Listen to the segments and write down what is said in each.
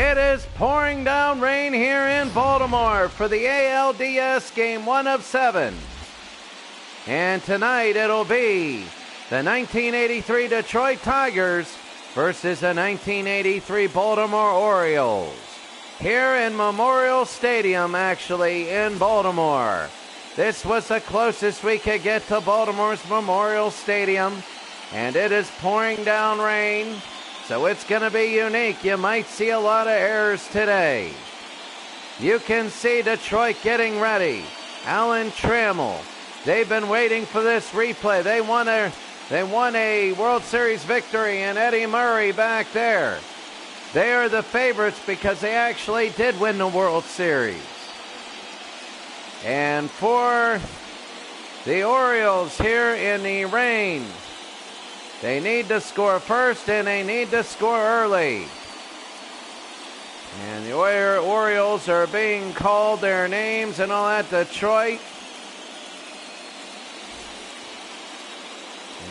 It is pouring down rain here in Baltimore for the ALDS Game 1 of 7. And tonight it'll be the 1983 Detroit Tigers versus the 1983 Baltimore Orioles. Here in Memorial Stadium, actually, in Baltimore. This was the closest we could get to Baltimore's Memorial Stadium, and it is pouring down rain. So it's going to be unique. You might see a lot of errors today. You can see Detroit getting ready. Alan Trammell. They've been waiting for this replay. They won a World Series victory, and Eddie Murray back there. They are the favorites because they actually did win the World Series. And for the Orioles here in the rain, they need to score first, and they need to score early. And the Orioles are being called their names and all that, Detroit.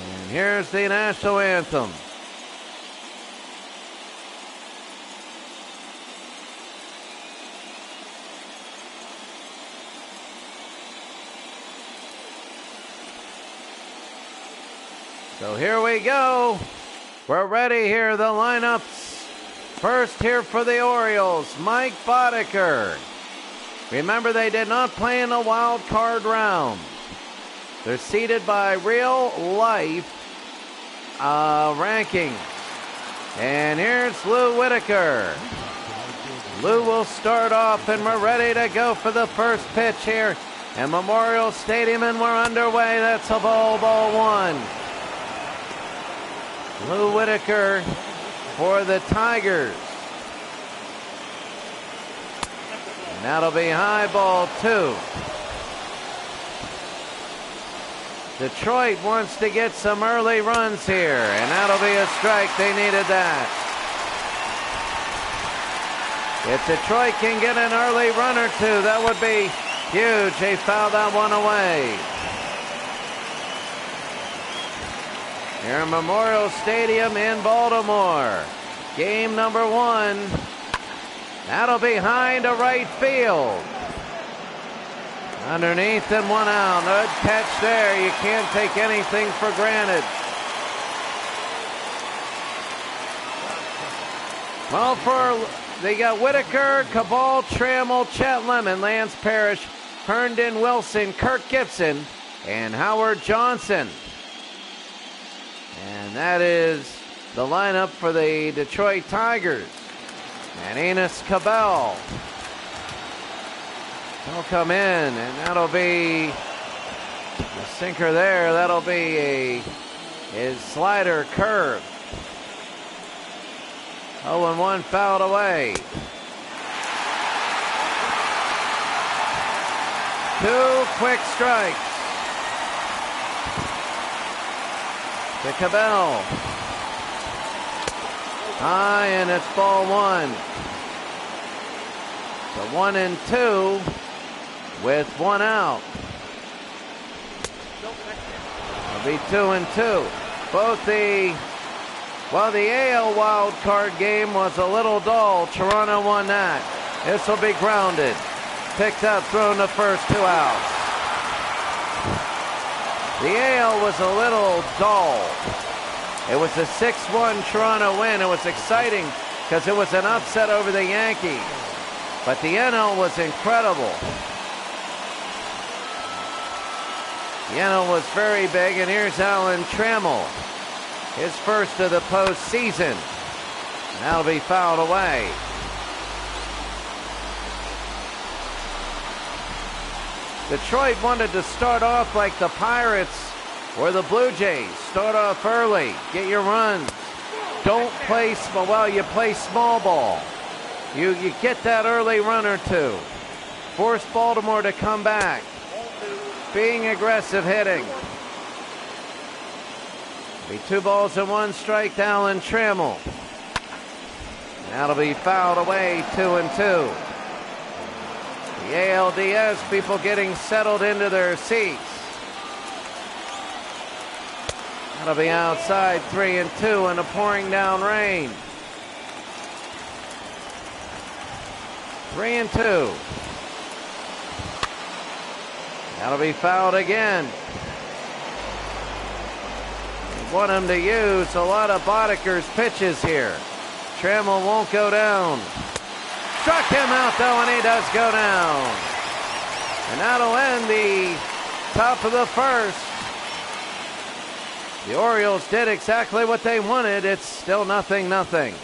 And here's the national anthem. So here we go. We're ready here. The lineups. First here for the Orioles, Mike Boddicker. Remember, they did not play in the wild card round. They're seeded by real life ranking. And here's Lou Whitaker. Lou will start off, and we're ready to go for the first pitch here at Memorial Stadium, and we're underway. That's a ball one. Lou Whitaker for the Tigers. And that'll be high, ball 2. Detroit wants to get some early runs here, and that'll be a strike. They needed that. If Detroit can get an early run or two, that would be huge. They fouled that one away. Here in Memorial Stadium in Baltimore. Game number 1. That'll be high to right field. Underneath and 1 out. Good catch there. You can't take anything for granted. Well, they got Whitaker, Cabal, Trammell, Chet Lemon, Lance Parrish, Herndon Wilson, Kirk Gibson, and Howard Johnson. And that is the lineup for the Detroit Tigers. And Enos Cabell will come in, and that'll be the sinker there. That'll be his slider curve. 0-1 fouled away. 2 quick strikes to Cabell. High, and it's ball 1. So 1-2 with 1 out. It'll be 2-2. Both the AL wild card game was a little dull. Toronto won that. This will be grounded. Picked up, thrown to first, 2 outs. The AL was a little dull. It was a 6-1 Toronto win. It was exciting because it was an upset over the Yankees. But the NL was incredible. The NL was very big, and here's Alan Trammell. His first of the postseason. And that'll be fouled away. Detroit wanted to start off like the Pirates or the Blue Jays. Start off early, get your runs. Don't play small. Well, you play small ball. You get that early run or two. Force Baltimore to come back. Being aggressive hitting. Be 2 balls and 1 strike to Alan Trammell. That'll be fouled away, 2-2. The ALDS, people getting settled into their seats. That'll be outside, 3-2 in the pouring down rain. 3-2. That'll be fouled again. They want him to use a lot of Bodeker's pitches here. Trammell won't go down. Struck him out though, and he does go down. And that'll end the top of the first. The Orioles did exactly what they wanted. It's still 0-0.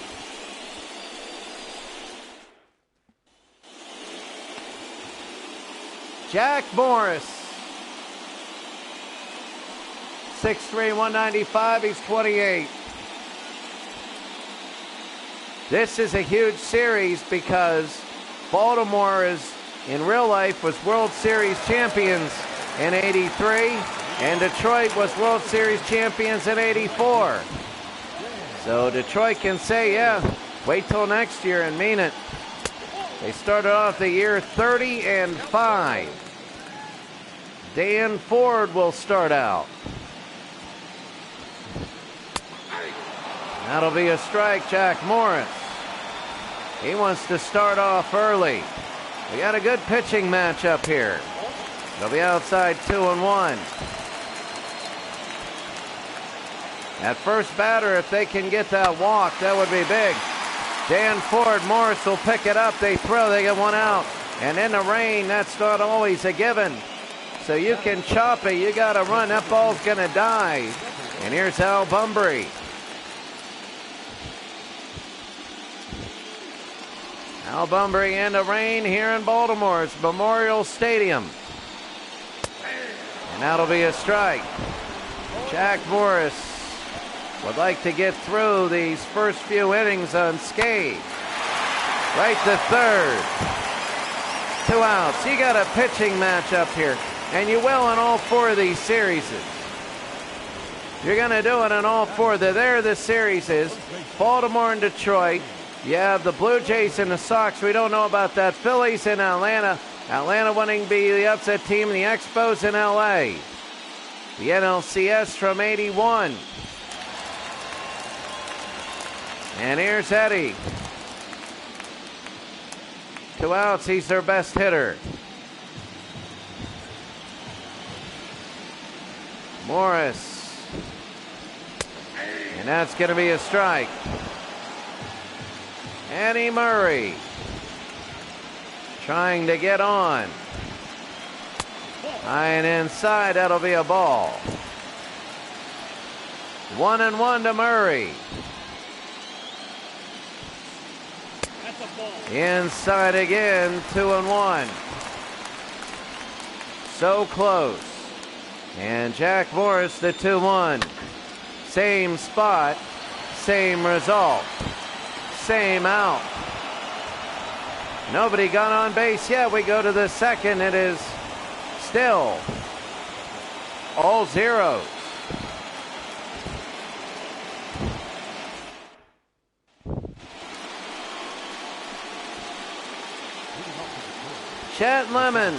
Jack Morris, 6'3", 195. He's 28. This is a huge series because Baltimore is, in real life, was World Series champions in '83, and Detroit was World Series champions in '84. So Detroit can say, yeah, wait till next year and mean it. They started off the year 30-5. Dan Ford will start out. That'll be a strike, Jack Morris. He wants to start off early. We got a good pitching matchup here. They'll be outside 2-1. At first batter, if they can get that walk, that would be big. Dan Ford, Morris will pick it up. They throw, they get one out. And in the rain, that's not always a given. So you can chop it, you got to run. That ball's going to die. And here's Al Bunbury. Al Bunbury in the rain here in Baltimore's Memorial Stadium. And that'll be a strike. Jack Morris would like to get through these first few innings unscathed. Right to third. 2 outs. You got a pitching matchup here, and you will in all 4 of these series. You're going to do it in all 4. There the series is. Baltimore and Detroit. You have the Blue Jays and the Sox. We don't know about that. Phillies in Atlanta. Atlanta wanting to be the upset team. The Expos in LA. The NLCS from '81. And here's Eddie. 2 outs. He's their best hitter. Morris. And that's going to be a strike. Andy Murray trying to get on. High and inside, that'll be a ball. 1-1 to Murray. Inside again, 2-1. So close. And Jack Morris, the 2-1. Same spot, same result. Same out. Nobody got on base yet. We go to the second. It is still all zeros. Chet Lemon.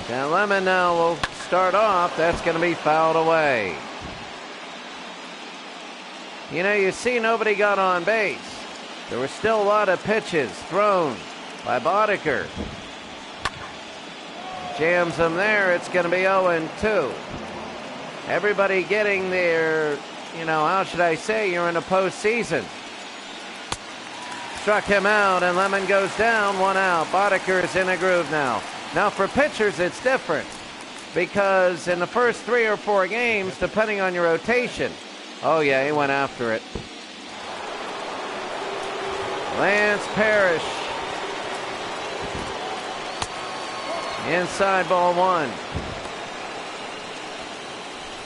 Chet Lemon now will start off. That's going to be fouled away. You know, you see nobody got on base. There were still a lot of pitches thrown by Bodeker. Jams them there. It's going to be 0-2. Everybody getting their, you know, how should I say, you're in the postseason. Struck him out, and Lemon goes down. 1 out. Bodeker is in a groove now. Now for pitchers, it's different, because in the first 3 or 4 games, depending on your rotation, oh yeah, he went after it. Lance Parrish. Inside, ball 1.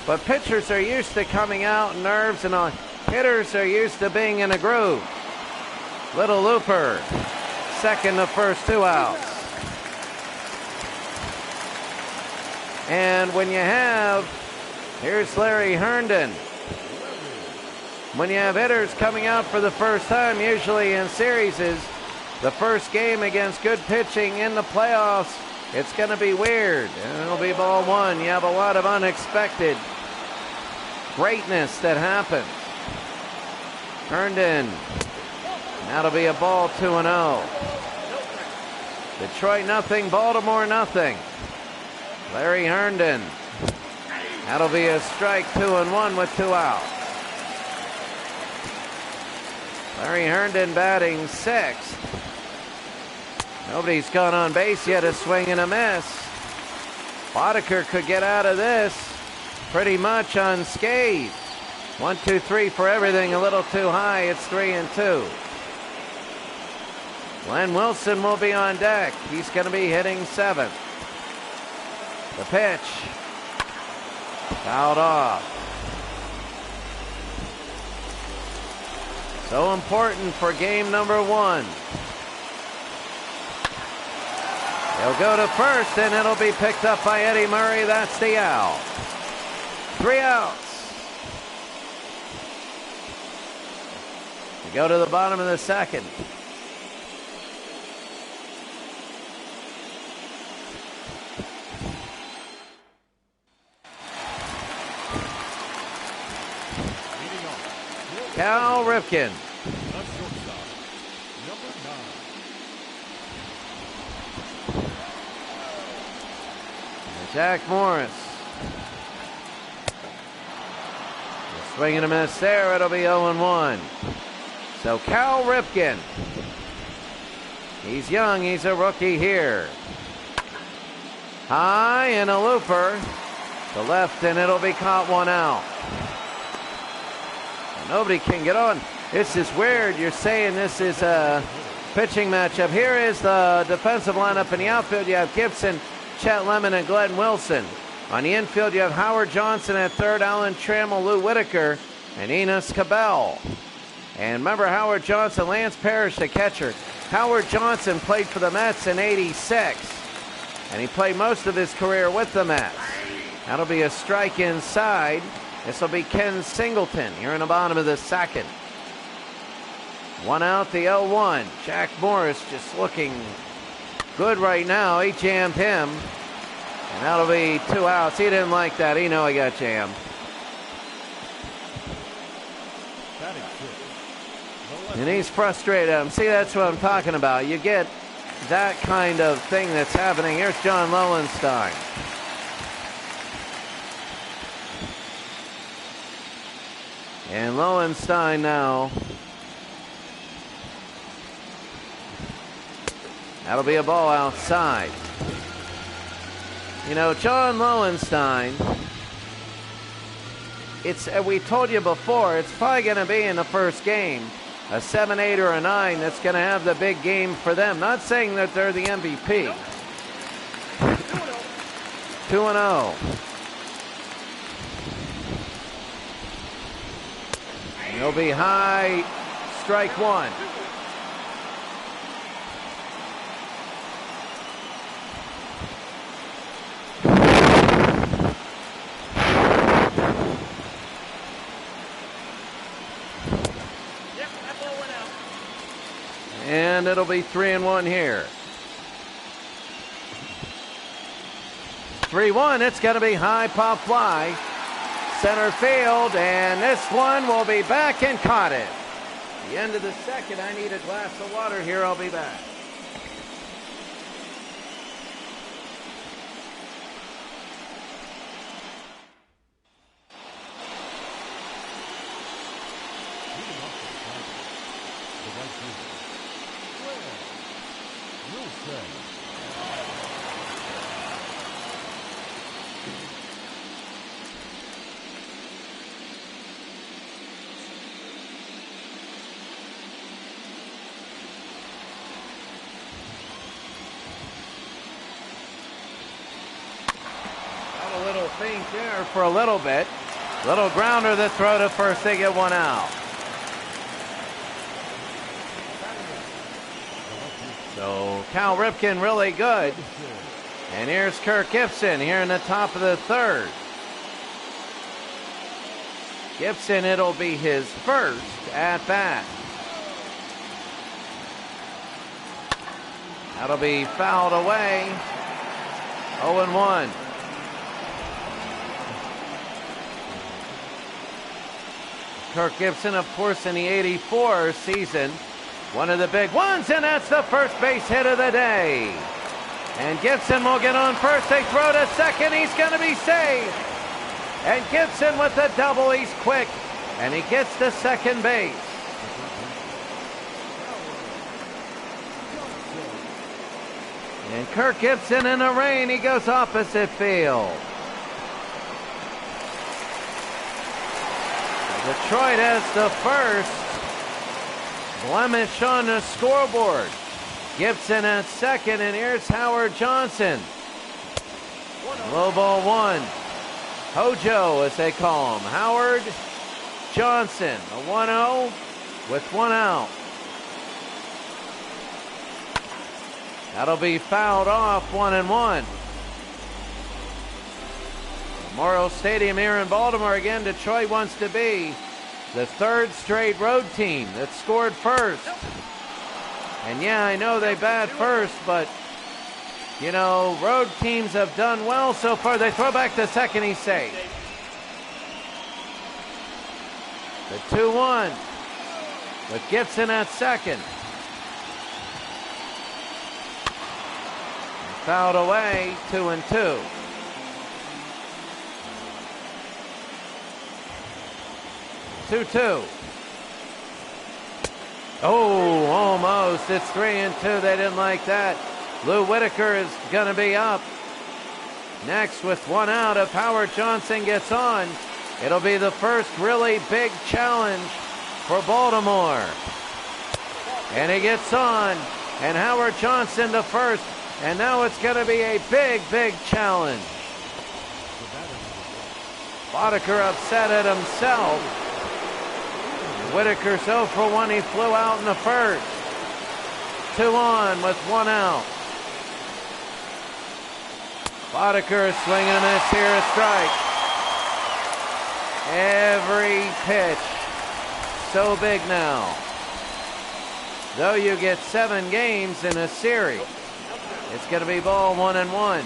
But pitchers are used to coming out, nerves and all. Hitters are used to being in a groove. Little looper. Second the first 2 outs. And when you have, here's Larry Herndon. When you have hitters coming out for the first time, usually in series, the first game against good pitching in the playoffs, it's going to be weird. And it'll be ball 1. You have a lot of unexpected greatness that happens. Herndon. That'll be a ball, 2-0. Detroit nothing, Baltimore nothing. Larry Herndon. That'll be a strike, 2-1 with 2 outs. Larry Herndon batting sixth. Nobody's gone on base yet. A swing and a miss. Boddicker could get out of this pretty much unscathed. 1, 2, 3 for everything. A little too high. It's 3-2. Glenn Wilson will be on deck. He's going to be hitting seventh. The pitch. Fouled off. So important for game number 1. He'll go to first, and it'll be picked up by Eddie Murray. That's the out. 3 outs. We go to the bottom of the second. Cal Ripken. Jack Morris. A swing and a miss there. It'll be 0-1. So Cal Ripken. He's young. He's a rookie here. High and a looper. To left, and it'll be caught 1 out. Nobody can get on. This is weird. You're saying this is a pitching matchup. Here is the defensive lineup. In the outfield, you have Gibson, Chet Lemon, and Glenn Wilson. On the infield, you have Howard Johnson at third, Alan Trammell, Lou Whitaker, and Enos Cabell. And remember Howard Johnson, Lance Parrish, the catcher. Howard Johnson played for the Mets in '86, and he played most of his career with the Mets. That'll be a strike inside. This will be Ken Singleton here in the bottom of the second. 1 out, the 0-1. Jack Morris just looking good right now. He jammed him. And that'll be 2 outs. He didn't like that. He knew he got jammed. And he's frustrated. See, that's what I'm talking about. You get that kind of thing that's happening. Here's John Lowenstein. And Lowenstein now. That'll be a ball outside. You know, John Lowenstein, we told you before, it's probably going to be in the first game, a 7, 8, or a 9 that's going to have the big game for them. Not saying that they're the MVP. 2-0. He'll be high, strike 1. And it'll be 3-1 here. 3-1, it's going to be high pop fly. Center field, and this one will be back and caught it. The end of the second. I need a glass of water here. I'll be back. Feint there for a little bit. Little grounder that throw to first. They get 1 out. So Cal Ripken really good. And here's Kirk Gibson here in the top of the third. Gibson, it'll be his first at bat. That'll be fouled away. 0-1. Kirk Gibson, of course, in the '84 season, one of the big ones, and that's the first base hit of the day. And Gibson will get on first. They throw to second. He's going to be safe. And Gibson with the double. He's quick, and he gets to second base. And Kirk Gibson in the rain. He goes opposite field. Detroit has the first blemish on the scoreboard. Gibson at second, and here's Howard Johnson. Low ball one. Hojo, as they call him. Howard Johnson, a 1-0 with one out. That'll be fouled off, 1-1. Memorial Stadium here in Baltimore. Again, Detroit wants to be the third straight road team that scored first. And yeah, I know they bat first, but you know, road teams have done well so far. They throw back to second, he's safe. The 2-1 with Gibson at second. Fouled away, 2-2. Oh, almost. It's 3-2. They didn't like that. Lou Whitaker is going to be up. Next, with one out, if Howard Johnson gets on, it'll be the first really big challenge for Baltimore. And he gets on, and Howard Johnson to first, and now it's going to be a big, big challenge. Boddicker upset at himself. Whitaker 0 for 1. He flew out in the first. 2 on with 1 out. Boddicker is swinging a miss here, a strike. Every pitch so big now. Though you get 7 games in a series, it's going to be ball 1-1.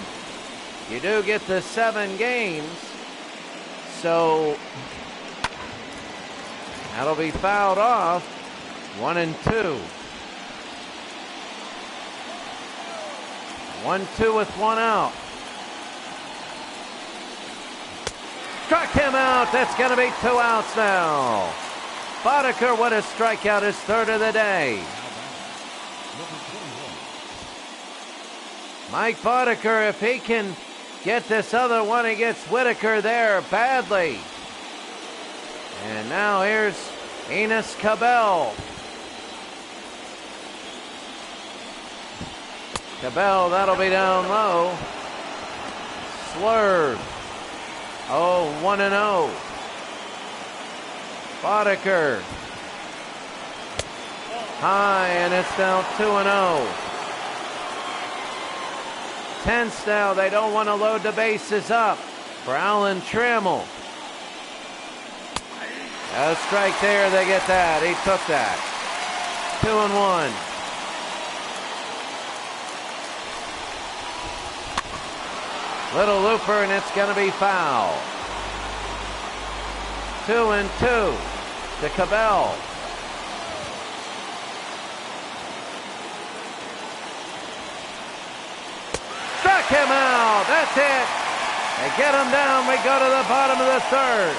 You do get the 7 games, so that'll be fouled off. 1-2. 1-2 with 1 out. Struck him out. That's going to be 2 outs now. Boddicker with a strikeout, his third of the day. Mike Boddicker, if he can get this other one, he gets Whitaker there badly. And now here's Enos Cabell. Cabell, that'll be down low. Slurve. Oh, 1-0. Boddicker. High, and it's now 2-0. Tense now. They don't want to load the bases up for Alan Trammell. A strike there. They get that. He took that. 2-1. Little looper, and it's going to be foul. 2-2 to Cabell. Struck him out. That's it. They get him down. We go to the bottom of the third.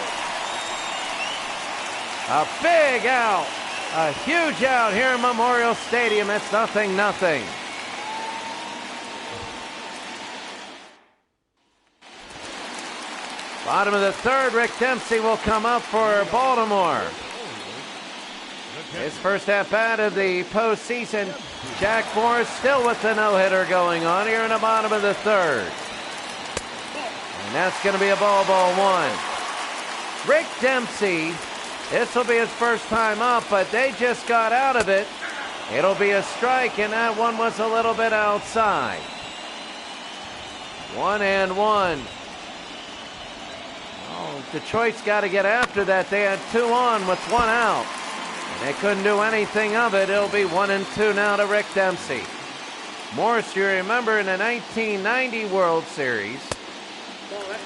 A big out. A huge out here in Memorial Stadium. It's 0-0. Bottom of the third, Rick Dempsey will come up for Baltimore. His first at-bat of the postseason. Jack Morris still with the no-hitter going on here in the bottom of the third. And that's going to be a ball 1. Rick Dempsey, this will be his first time up, but they just got out of it. It'll be a strike, and that one was a little bit outside. 1-1. Oh, Detroit's got to get after that. They had 2 on with 1 out. And they couldn't do anything of it. It'll be 1-2 now to Rick Dempsey. Morris, you remember in the 1990 World Series.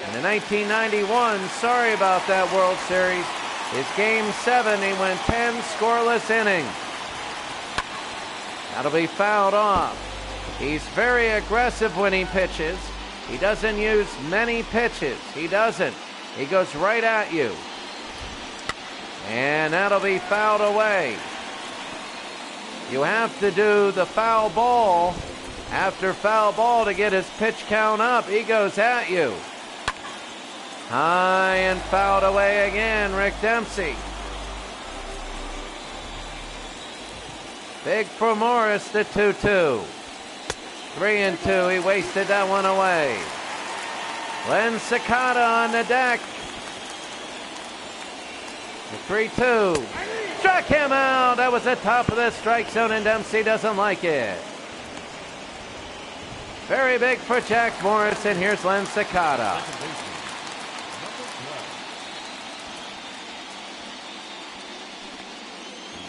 In the 1991, sorry about that World Series, is Game 7. He went 10 scoreless innings. That'll be fouled off. He's very aggressive when he pitches. He doesn't use many pitches. He doesn't. He goes right at you. And that'll be fouled away. You have to do the foul ball after foul ball to get his pitch count up. He goes at you. High and fouled away again, Rick Dempsey. Big for Morris, the 2-2. 3-2, he wasted that one away. Len Cicada on the deck. The 3-2. Struck him out. That was the top of the strike zone, and Dempsey doesn't like it. Very big for Jack Morris, and here's Len Cicada.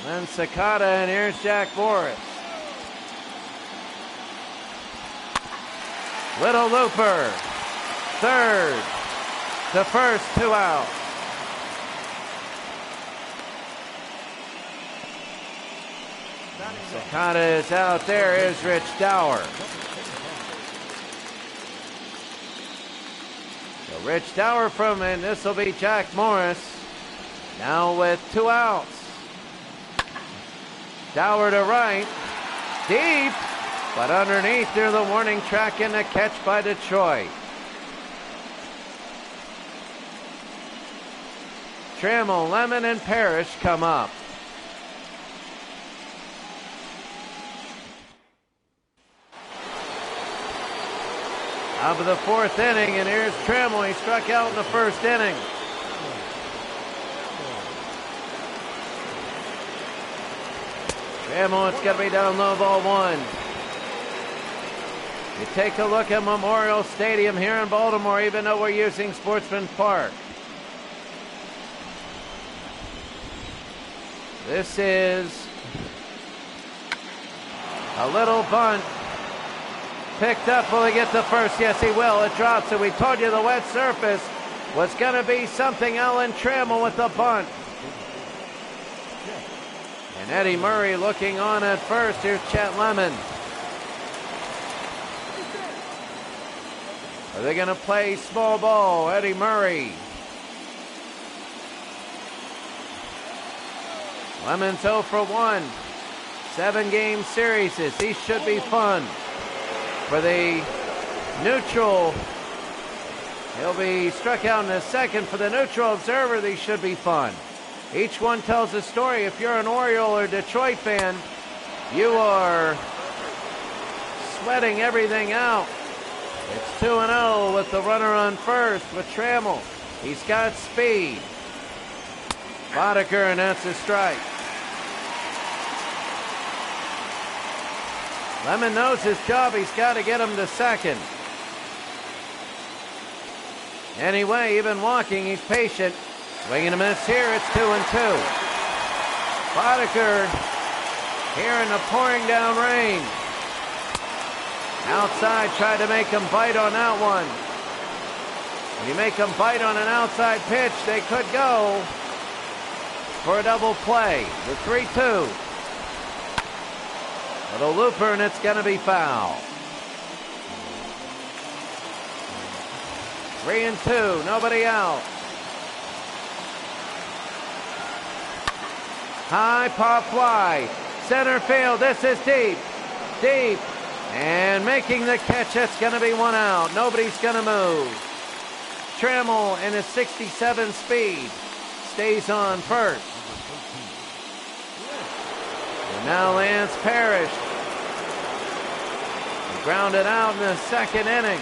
Len Cicada, and here's Jack Morris. Little looper. Third. The first, 2 out. Cicada is out there. Here's Rich Dower. So Rich Dower and this will be Jack Morris. Now with 2 outs. Dower to right. Deep. But underneath near the warning track, and a catch by Detroit. Trammell, Lemon, and Parrish come up. Top of the 4th inning, and here's Trammell. He struck out in the 1st inning. Trammell, it's going to be down low, ball 1. You take a look at Memorial Stadium here in Baltimore, even though we're using Sportsman Park. This is a little bunt. Picked up. Will he get the first? Yes, he will. It drops, and we told you the wet surface was going to be something. Alan Trammell with the bunt. And Eddie Murray looking on at first. Here's Chet Lemon. Are they going to play small ball? Eddie Murray. Lemon's 0 for 1. 7-game series. These should be fun. For the neutral, he'll be struck out in a second. For the neutral observer, these should be fun. Each one tells a story. If you're an Oriole or Detroit fan, you are sweating everything out. It's 2-0 with the runner on first with Trammell. He's got speed. Boddicker, and that's a strike. Lemon knows his job. He's got to get him to second. Anyway, even walking, he's patient. Swing and a miss here. It's 2-2. Boddicker here in the pouring down rain. Outside, tried to make him bite on that one. When you make them bite on an outside pitch, they could go for a double play. The 3-2. Little looper, and it's going to be foul. 3-2, nobody out. High pop fly, center field. This is deep, deep, and making the catch. That's going to be 1 out. Nobody's going to move. Trammell in his 67 speed stays on first. And now Lance Parrish. He grounded out in the 2nd inning.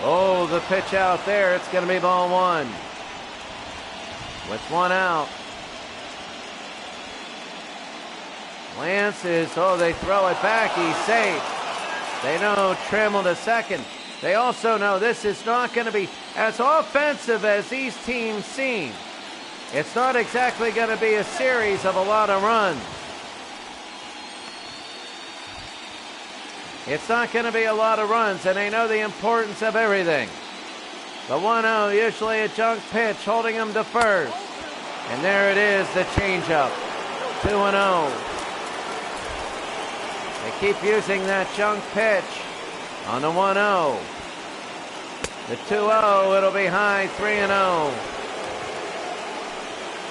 Oh, the pitch out there. It's going to be ball 1. With 1 out. Lance is, they throw it back. He's safe. They know Trammell to second. They also know this is not going to be as offensive as these teams seem. It's not exactly going to be a series of a lot of runs. It's not going to be a lot of runs, and they know the importance of everything. The 1-0, usually a junk pitch, holding him to first. And there it is, the changeup. 2-0. They keep using that junk pitch on the 1-0. The 2-0, it'll be high, 3-0.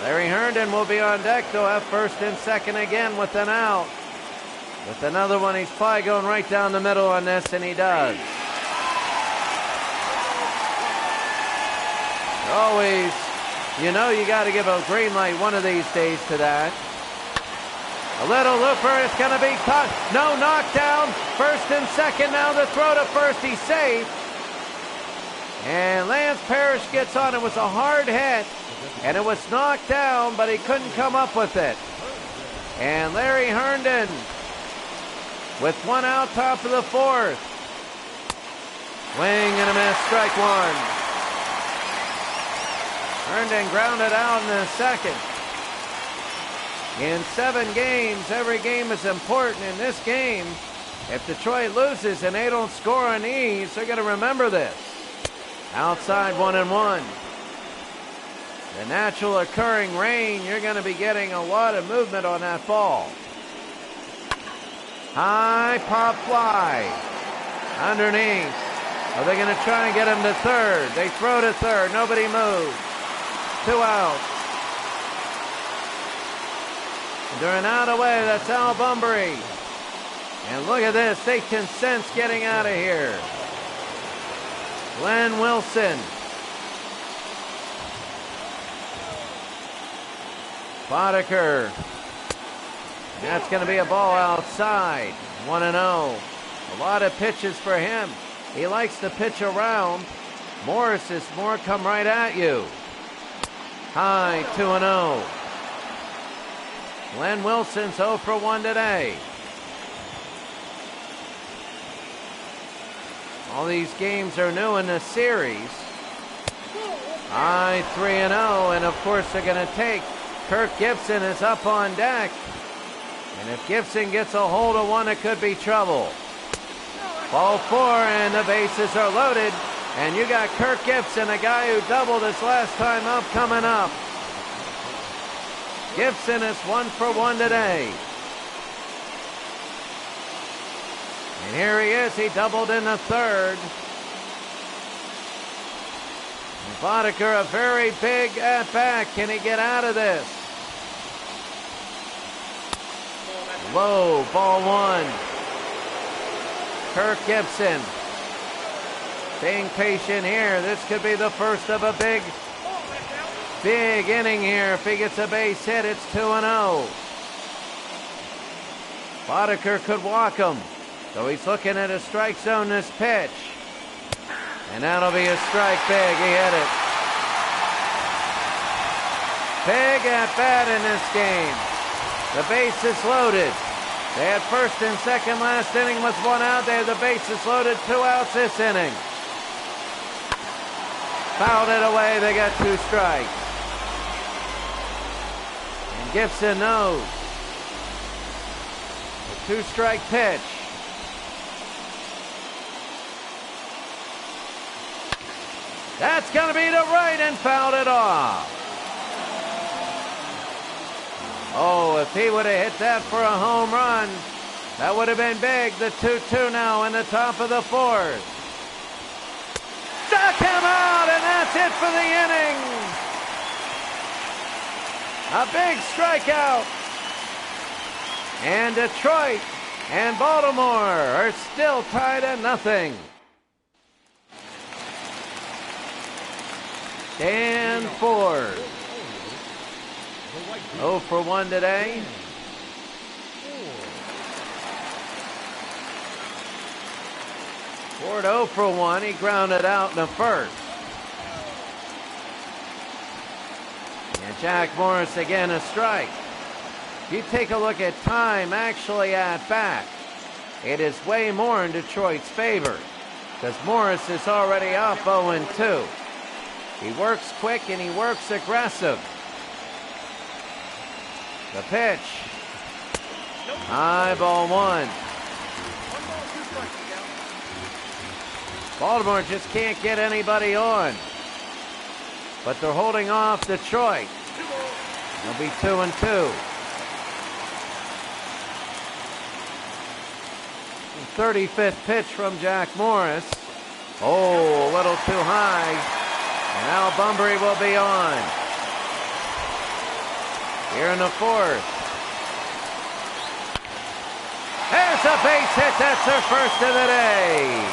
Larry Herndon will be on deck. They'll have first and second again with an out. With another one, he's probably going right down the middle on this, and he does. Always, you know you got to give a green light one of these days to that. A little looper, it's going to be caught. No, knockdown. First and second, now the throw to first, he's safe. And Lance Parrish gets on. It was a hard hit, and it was knocked down, but he couldn't come up with it. And Larry Herndon with one out, top of the fourth. Swing and a miss, strike one. Herndon grounded out in the second. In 7 games, every game is important. In this game, if Detroit loses and they don't score on these, they're going to remember this. Outside 1-1. The natural occurring rain, you're going to be getting a lot of movement on that ball. High pop fly. Underneath. Are they going to try and get him to third? They throw to third. Nobody moves. 2 out. They're an out away. That's Al Bunbury. And look at this. They can sense getting out of here. Glenn Wilson. Boddicker. That's going to be a ball outside. 1-0. A lot of pitches for him. He likes to pitch around. Morris is more come right at you. High, 2-0. Glenn Wilson's 0 for 1 today. All these games are new in the series. High, 3-0, and of course they're going to take. Kirk Gibson is up on deck. And if Gibson gets a hold of one, it could be trouble. Ball 4, and the bases are loaded. And you got Kirk Gibson, a guy who doubled his last time up, coming up. Gibson is 1 for 1 today. And here he is. He doubled in the third. And Boddicker, a very big at-bat. Can he get out of this? Low, ball 1. Kirk Gibson being patient here. This could be the first of a big inning here. If he gets a base hit, it's 2-0. Boddicker could walk him. So he's looking at a strike zone this pitch. And that'll be a strike big. He hit it. Big at bat in this game. The base is loaded. They had first and second last inning with 1 out. They have the bases loaded, 2 outs this inning. Fouled it away. They got 2 strikes. And Gibson knows. A 2-strike pitch. That's going to be to right and fouled it off. Oh, if he would have hit that for a home run, that would have been big. The 2-2 now in the top of the 4th. Struck him out, and that's it for the inning. A big strikeout. And Detroit and Baltimore are still tied at 0. Dan Ford. 0 for 1 today. Ford 0 for 1. He grounded out in the first. And Jack Morris again a strike. If you take a look at time actually at bat, it is way more in Detroit's favor because Morris is already up 0-2. He works quick and he works aggressive. The pitch. High, ball 1. Baltimore just can't get anybody on. But they're holding off Detroit. It'll be 2-2. 35th pitch from Jack Morris. Oh, a little too high. And Al Bunbury will be on. Here in the fourth. There's a base hit. That's their first of the day.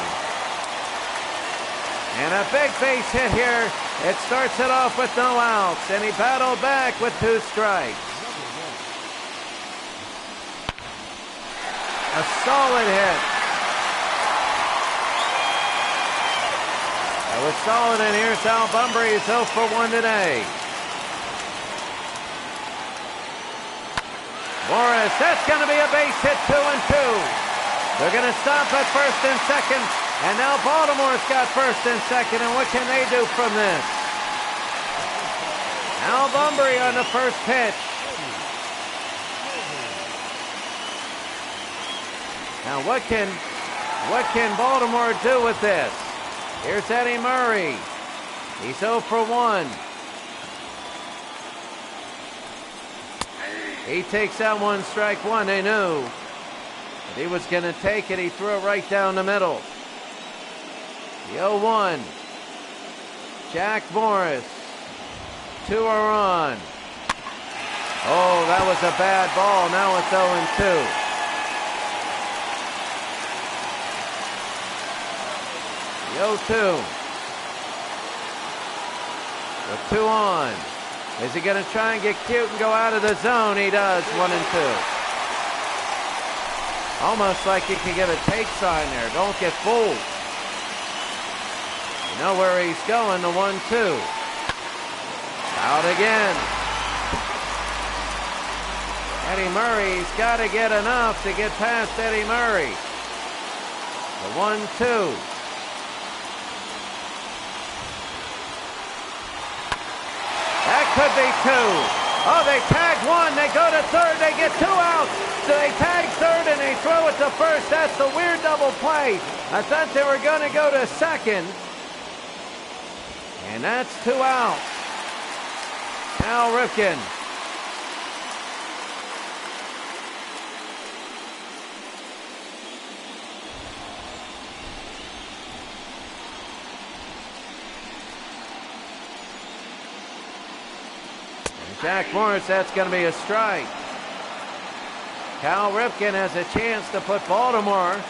And a big base hit here. It starts it off with no outs. And he battled back with 2 strikes. A solid hit. That was solid, and here's Al Bunbury. He's 0 for 1 today. Morris, that's going to be a base hit, 2-2. They're going to stop at first and second, and now Baltimore's got first and second, and what can they do from this? Al Bunbury on the first pitch. Now what can Baltimore do with this? Here's Eddie Murray. He's 0 for 1. He takes out 1 strike 1. They knew that he was going to take it. He threw it right down the middle. The 0-1. Jack Morris. 2 are on. Oh, that was a bad ball. Now it's 0-2. The 0-2. With 2 on. Is he going to try and get cute and go out of the zone? He does. 1-2. Almost like he could get a take sign there. Don't get fooled. You know where he's going. The 1-2. Out again. Eddie Murray's got to get enough to get past Eddie Murray. The 1-2. That could be 2. Oh, they tag 1. They go to third. They get 2 outs. So they tag third and they throw it to first. That's the weird double play. I thought they were going to go to second. And that's 2 outs. Cal Ripken. Jack Morris, that's going to be a strike. Cal Ripken has a chance to put Baltimore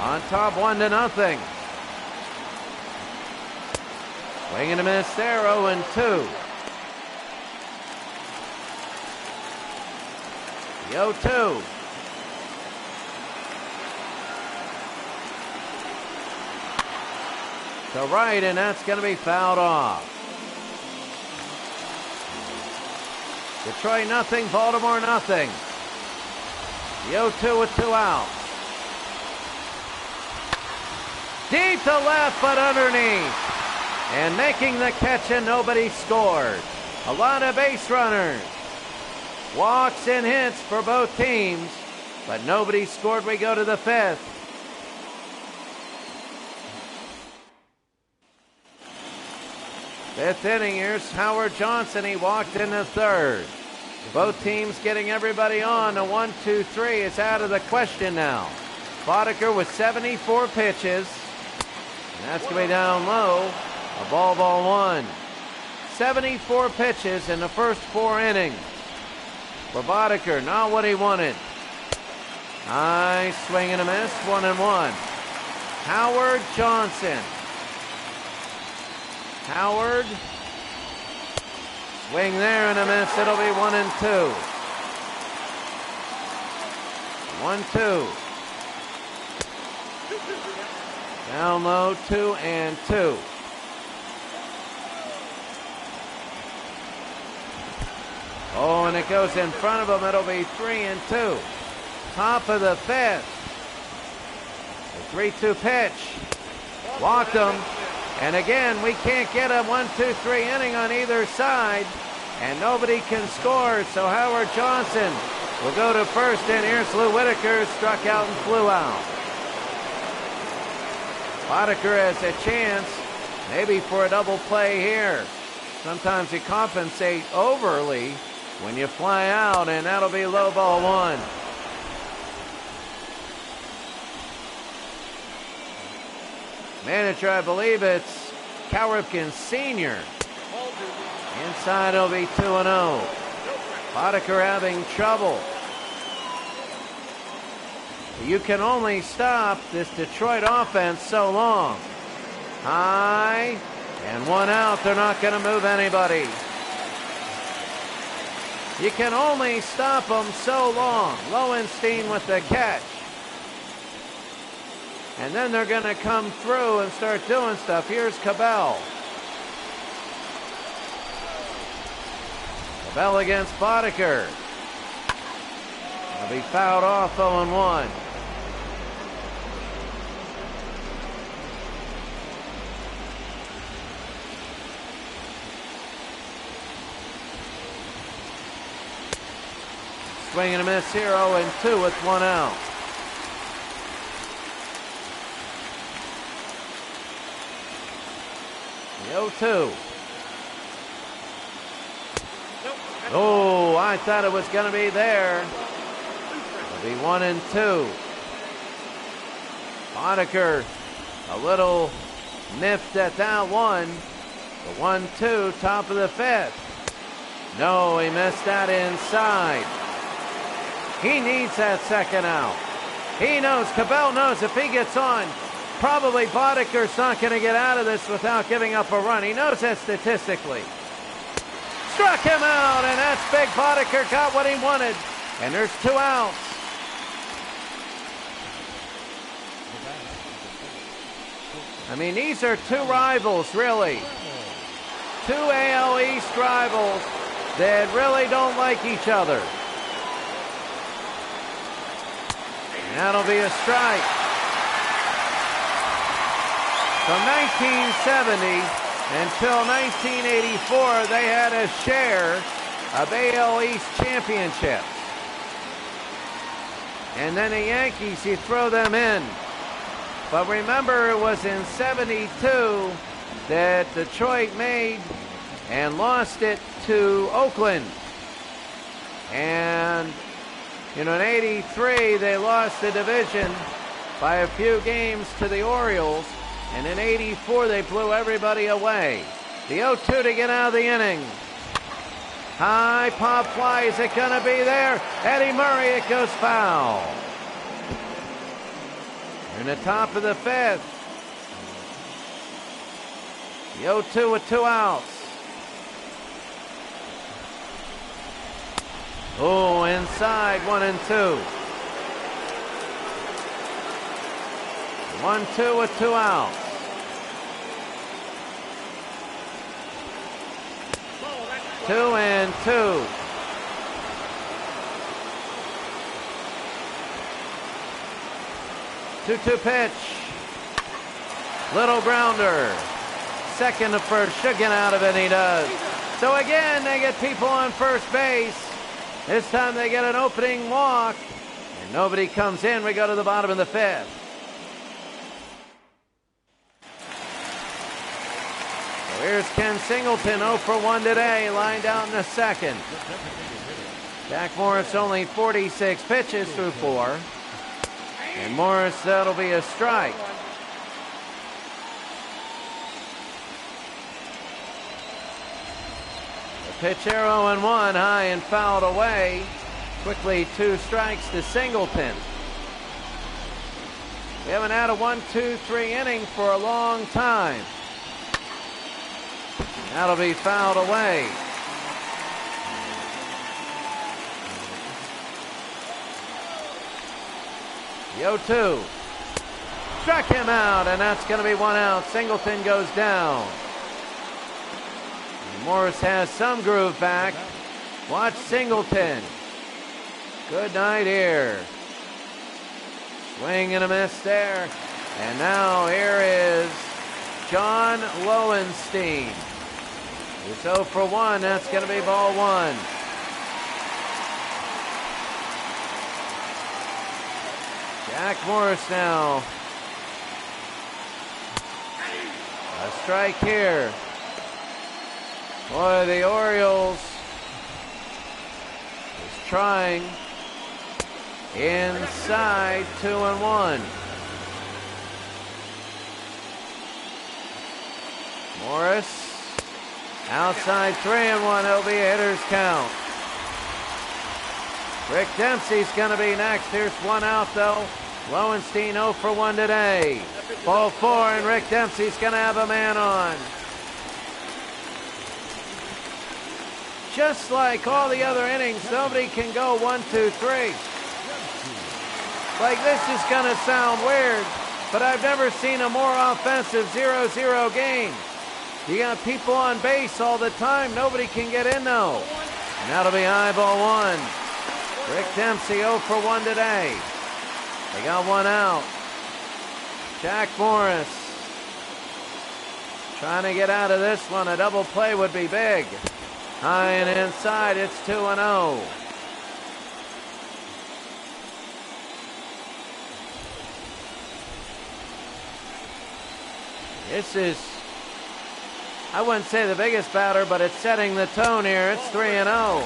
on top 1-0. Swing and a miss there, 0-2. The 0-2. To right, and that's going to be fouled off. Detroit 0, Baltimore 0. The 0-2 with 2 outs. Deep to left, but underneath. And making the catch, and nobody scored. A lot of base runners. Walks and hits for both teams, but nobody scored. We go to the 5th. Fifth inning, here's Howard Johnson. He walked in the 3rd. Both teams getting everybody on. The 1-2-3 is out of the question now. Boddicker with 74 pitches. And that's going to be down low. A ball 1. 74 pitches in the first 4 innings. For Boddicker, not what he wanted. Nice swing and a miss. 1-1. Howard Johnson. Howard. Swing there and a miss. It'll be 1-2. 1-2. Down low, 2-2. Oh, and it goes in front of him. It'll be 3-2. Top of the 5th. The 3-2 pitch. Walked him. And again, we can't get a 1-2-3 inning on either side, and nobody can score. So Howard Johnson will go to first, and here's Lou Whitaker, struck out and flew out. Boddicker has a chance, maybe for a double play here. Sometimes you compensate overly when you fly out, and that'll be low ball one. Manager, I believe it's Cowripkin Sr. Inside it'll be 2-0. Boddicker having trouble. You can only stop this Detroit offense so long. High, and one out. They're not going to move anybody. You can only stop them so long. Lowenstein with the catch. And then they're going to come through and start doing stuff. Here's Cabell. Cabell against Boddicker. He'll be fouled off 0-1. Swing and a miss here, 0-2 with one out. The 0-2. Oh, I thought it was going to be there. It'll be 1-2. Boddicker a little miffed at that one. The 1-2, top of the fifth. No, he missed that inside. He needs that second out. He knows, Cabell knows if he gets on, probably Boddicker's not going to get out of this without giving up a run. He knows that statistically. Struck him out, and that's big. Boddicker got what he wanted. And there's 2 outs. I mean, these are 2 rivals, really. 2 AL East rivals that really don't like each other. And that'll be a strike. From 1970 until 1984, they had a share of AL East championships. And then the Yankees, you throw them in. But remember, it was in 72 that Detroit made and lost it to Oakland. And, in 83, they lost the division by a few games to the Orioles. And in 84, they blew everybody away. The 0-2 to get out of the inning. High pop fly. Is it going to be there? Eddie Murray, it goes foul. In the top of the fifth. The 0-2 with 2 outs. Oh, inside, 1-2. 1-2 with 2 outs. Two and 2. 2-2 pitch. Little grounder. Second to first. Should get out of it, he does. So again, they get people on first base. This time they get an opening walk. And nobody comes in. We go to the bottom of the fifth. So here's Ken Singleton, 0 for 1 today, lined out in the second. Jack Morris only 46 pitches through 4. And Morris, that'll be a strike. The pitch here 0-1, high and fouled away. Quickly 2 strikes to Singleton. We haven't had a 1-2-3 inning for a long time. That'll be fouled away. The 0-2. Struck him out, and that's going to be 1 out. Singleton goes down. And Morris has some groove back. Watch Singleton. Good night here. Swing and a miss there. And now here is John Lowenstein. He's 0 for 1. That's going to be ball 1. Jack Morris now A strike here. Boy, the Orioles is trying inside 2-1. Morris outside 3-1. It'll be a hitter's count. Rick Dempsey's going to be next. Here's one out though. Lowenstein 0 for 1 today. Ball 4 and Rick Dempsey's going to have a man on. Just like all the other innings, nobody can go 1, 2, 3. Like, this is going to sound weird, but I've never seen a more offensive 0-0 game. You got people on base all the time. Nobody can get in though. And that'll be high ball 1. Rick Dempsey 0 for 1 today. They got one out. Jack Morris trying to get out of this one. A double play would be big. High and inside, it's 2-0. This is, I wouldn't say the biggest batter, but it's setting the tone here. It's 3-0.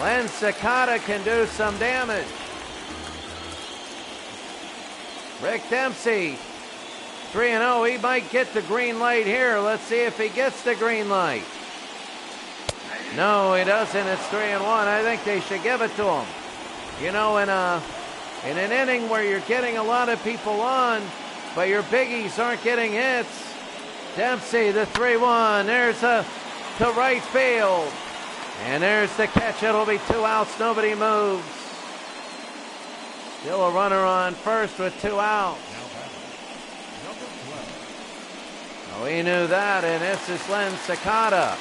Len Cicada can do some damage. Rick Dempsey, 3-0. He might get the green light here. Let's see if he gets the green light. No, he doesn't. It's 3-1. I think they should give it to him. You know, in an inning where you're getting a lot of people on, but your biggies aren't getting hits. Dempsey, the 3-1. There's a to right field. And there's the catch. It'll be 2 outs. Nobody moves. Still a runner on first with 2 outs. Oh, he knew that, and this is Len Cicada.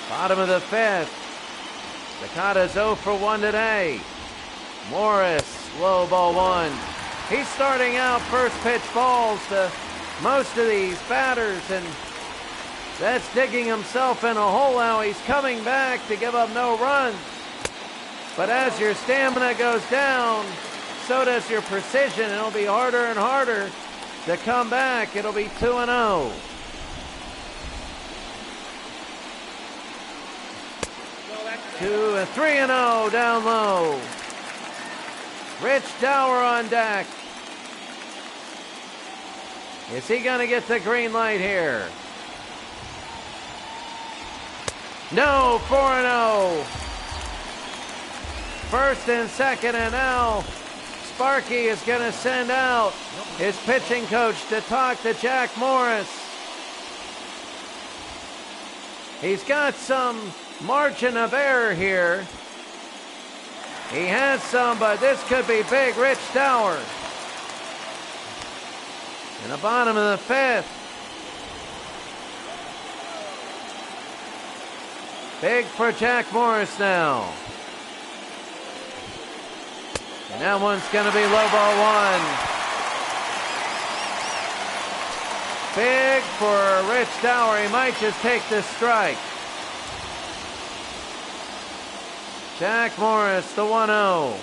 Bottom of the 5th. Cicada's 0 for 1 today. Morris, low ball 1. He's starting out first pitch balls to most of these batters, and that's digging himself in a hole now. He's coming back to give up no runs. But as your stamina goes down, so does your precision. It'll be harder and harder to come back. It'll be 2-0. Two and 3-0 down low. Rich Dower on deck. Is he going to get the green light here? No, 4-0. First and second, and now Sparky is going to send out his pitching coach to talk to Jack Morris. He's got some margin of error here. He has some, but this could be big. Rich Dower in the bottom of the 5th. Big for Jack Morris now. And that one's going to be low ball 1. Big for Rich Dower. He might just take this strike. Jack Morris, the 1-0.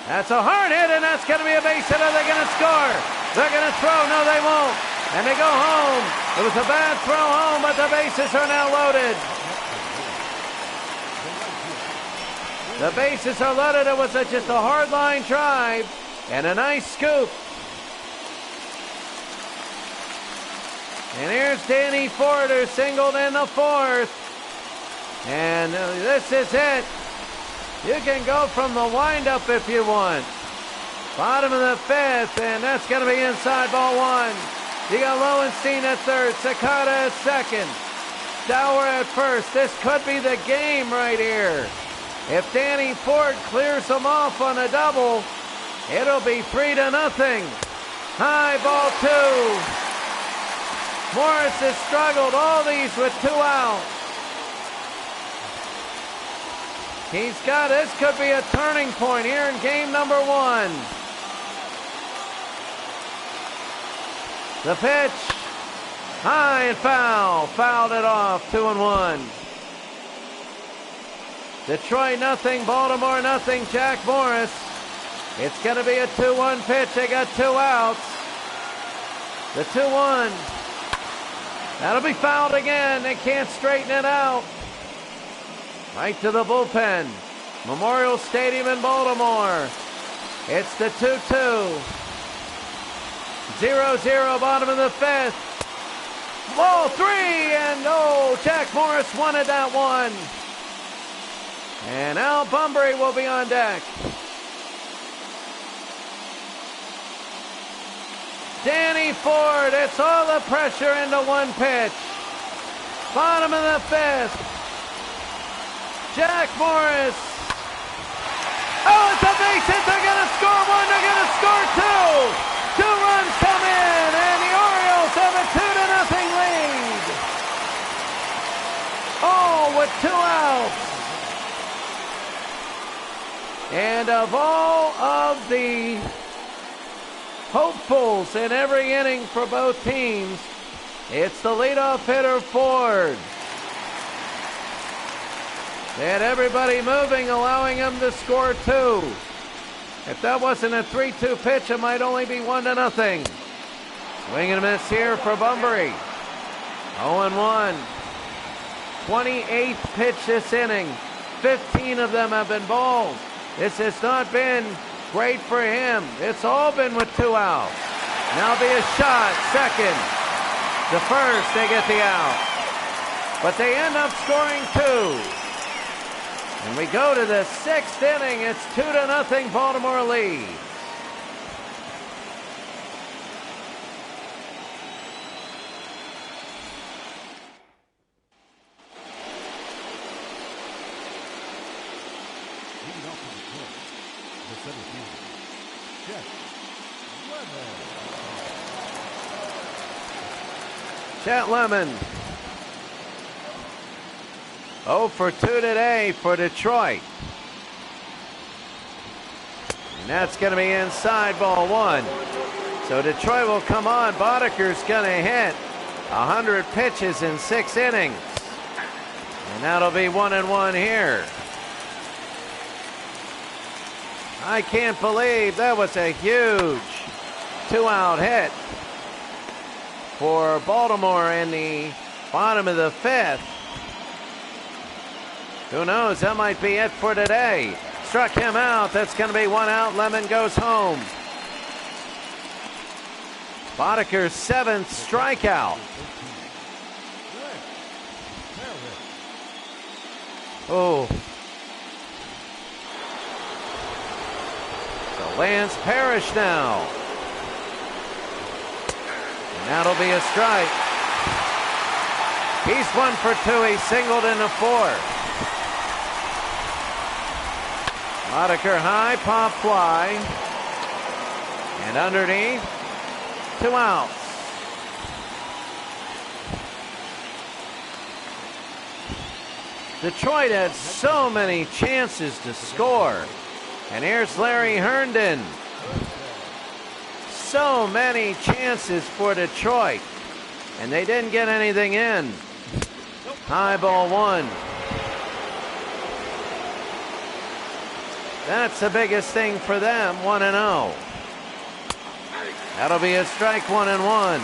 That's a hard hit, and that's going to be a base hit. Are they going to score? They're going to throw. No, they won't. And they go home. It was a bad throw home, but the bases are now loaded. The bases are loaded. It was just a hard line drive and a nice scoop. And here's Danny Ford, who singled in the 4th. And this is it. You can go from the windup if you want. Bottom of the 5th, and that's going to be inside ball 1. You got Lowenstein at 3rd, Cicada at 2nd, Dower at 1st. This could be the game right here. If Danny Ford clears them off on a double, it'll be 3-0. High ball 2. Morris has struggled all these with 2 outs. He's got, this could be a turning point here in game number 1. The pitch, high and foul. Fouled it off, 2-1. Detroit nothing, Baltimore nothing. Jack Morris It's going to be a 2-1 pitch. They got 2 outs. The 2-1. That'll be fouled again. They can't straighten it out. Right to the bullpen. Memorial Stadium in Baltimore. It's the 2-2. 0-0, bottom of the 5th. Ball 3, and Jack Morris wanted that one. And Al Bunbury will be on deck. Danny Ford, it's all the pressure into one pitch. Bottom of the 5th. Jack Morris. Oh, it's a base hit. They're going to score 1. They're going to score 2. 2 runs come in, and the Orioles have a 2-0 lead. Oh, with 2 outs. And of all of the hopefuls in every inning for both teams, it's the leadoff hitter Ford. They had everybody moving, allowing them to score 2. If that wasn't a 3-2 pitch, it might only be 1-0. Swing and a miss here for Bunbury. 0-1. 28th pitch this inning. 15 of them have been balls. This has not been great for him. It's all been with 2 outs. Now be a shot, second. The first, they get the out. But they end up scoring 2. And we go to the 6th inning. It's 2-0 Baltimore lead. Chet Lemon. 0 for 2 today for Detroit. And that's going to be inside, ball 1. So Detroit will come on. Bodeker's going to hit 100 pitches in 6 innings. And that'll be 1-1 here. I can't believe that was a huge 2-out hit for Baltimore in the bottom of the 5th. Who knows? That might be it for today. Struck him out. That's going to be 1 out. Lemon goes home. Bodeker's 7th strikeout. Oh. So Lance Parrish now. And that'll be a strike. He's 1 for 2. He singled in the 4th. Bodeker high, pop fly. And underneath, 2 outs. Detroit had so many chances to score. And here's Larry Herndon. So many chances for Detroit. And they didn't get anything in. High, ball 1. That's the biggest thing for them, 1-0. That'll be a strike, 1-1.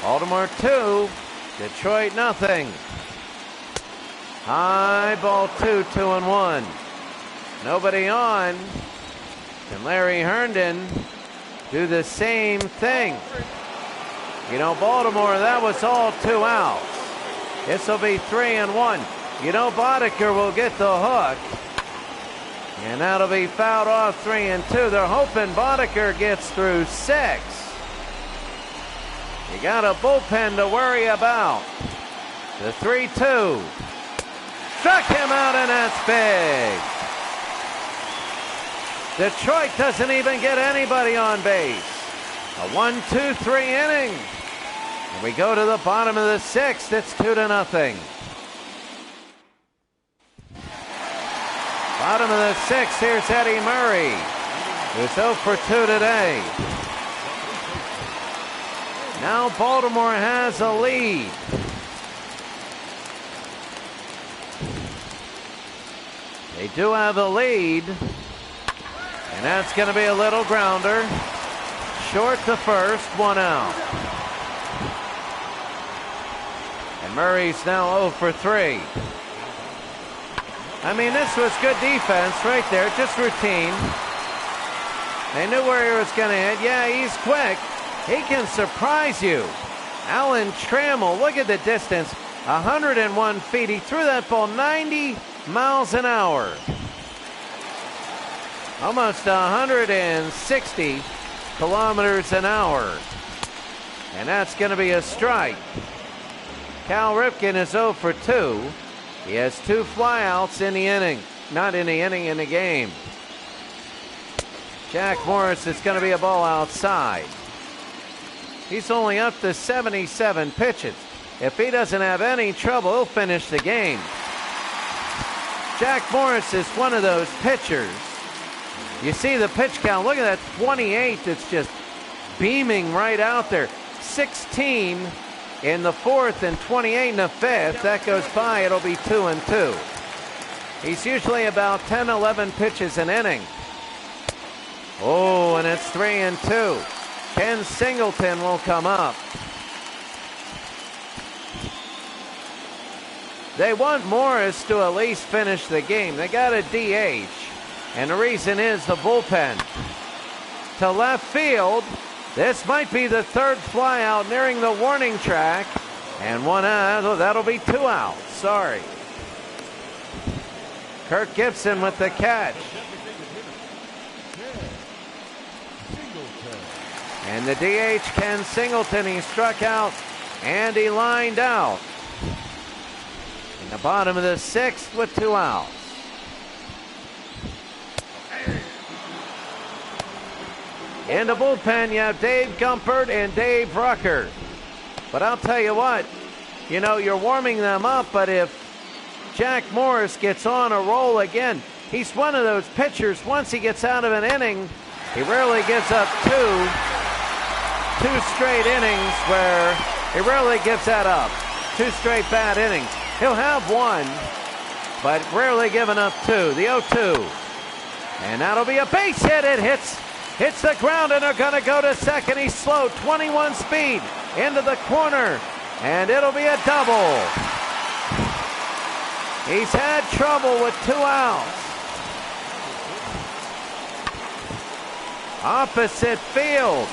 Baltimore 2, Detroit nothing. High, ball 2, 2-1. Nobody on. Can Larry Herndon do the same thing? You know, Baltimore, that was all 2 outs. This will be 3-1. You know, Bodeker will get the hook. And that'll be fouled off, 3-2. They're hoping Bodeker gets through 6. You got a bullpen to worry about. The 3-2. Struck him out, and that's big. Detroit doesn't even get anybody on base. A 1-2-3 inning. And we go to the bottom of the 6th. It's 2-0. Bottom of the 6th, here's Eddie Murray, who's 0 for 2 today. Now Baltimore has a lead. They do have the lead. And that's going to be a little grounder. Short to first, 1 out. And Murray's now 0 for 3. I mean, this was good defense right there, just routine. They knew where he was going to hit. Yeah, he's quick. He can surprise you. Alan Trammell, look at the distance, 101 feet. He threw that ball 90 miles an hour. Almost 160 kilometers an hour. And that's going to be a strike. Cal Ripken is 0 for 2. He has 2 flyouts in the inning. Not in the inning, in the game. Jack Morris is going to be a ball outside. He's only up to 77 pitches. If he doesn't have any trouble, he'll finish the game. Jack Morris is one of those pitchers. You see the pitch count. Look at that 28 that's just beaming right out there. 16 in the 4th and 28 in the 5th. That goes by, it'll be 2-2. He's usually about 10, 11 pitches an inning. Oh, and it's 3-2. Ken Singleton will come up. They want Morris to at least finish the game. They got a DH, and the reason is the bullpen. To left field, this might be the 3rd flyout nearing the warning track, and 1 out. That'll be 2 outs. Sorry. Kirk Gibson with the catch. And the DH, Ken Singleton, he struck out and he lined out. In the bottom of the 6th with 2 outs. In the bullpen, you have Dave Gumpert and Dave Rucker. But I'll tell you what, you know, you're warming them up, but if Jack Morris gets on a roll again, he's one of those pitchers, once he gets out of an inning, he rarely gives up two straight innings where he rarely gives that up. 2 straight bad innings. He'll have 1, but rarely giving up 2. The 0-2. And that'll be a base hit. It hits the ground, and they're going to go to second. He's slow, 21 speed into the corner, and it'll be a double. He's had trouble with 2 outs. Opposite field.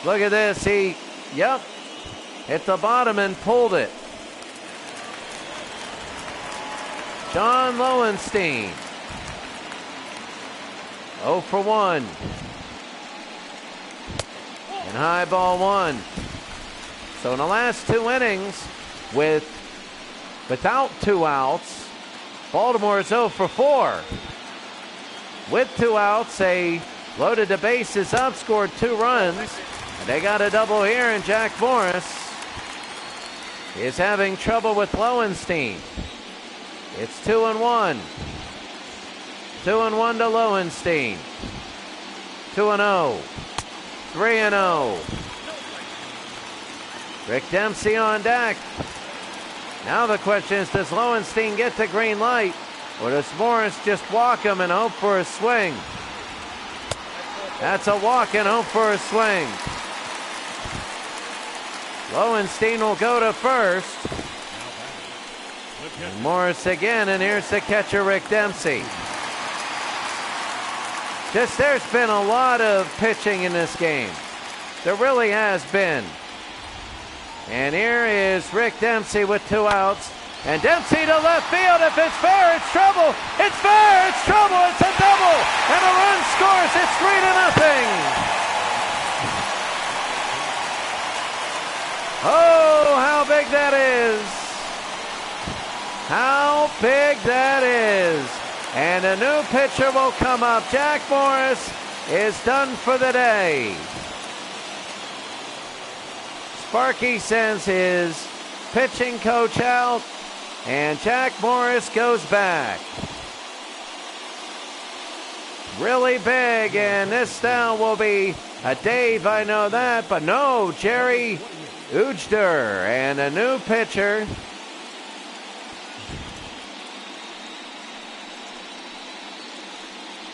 Look at this, hit the bottom and pulled it. John Lowenstein, 0 for 1. And high ball 1. So in the last 2 innings, without 2 outs, Baltimore is 0 for 4. With 2 outs, they loaded the bases up, scored 2 runs. And they got a double here, and Jack Morris is having trouble with Lowenstein. It's 2-1. 2-1 to Lowenstein. 2-0. 3-0. Rick Dempsey on deck. Now the question is, does Lowenstein get the green light, or does Morris just walk him and hope for a swing? That's a walk and hope for a swing. Lowenstein will go to first. And Morris again, and here's the catcher, Rick Dempsey. There's been a lot of pitching in this game. There really has been. And here is Rick Dempsey with 2 outs. And Dempsey to left field. If it's fair, it's trouble. It's fair, it's trouble. It's a double. And a run scores. It's 3-0. Oh, how big that is. How big that is. And a new pitcher will come up. Jack Morris is done for the day. Sparky sends his pitching coach out, and Jack Morris goes back. Really big, and this now will be Dave, I know that, but no, Jerry Ujder, and a new pitcher.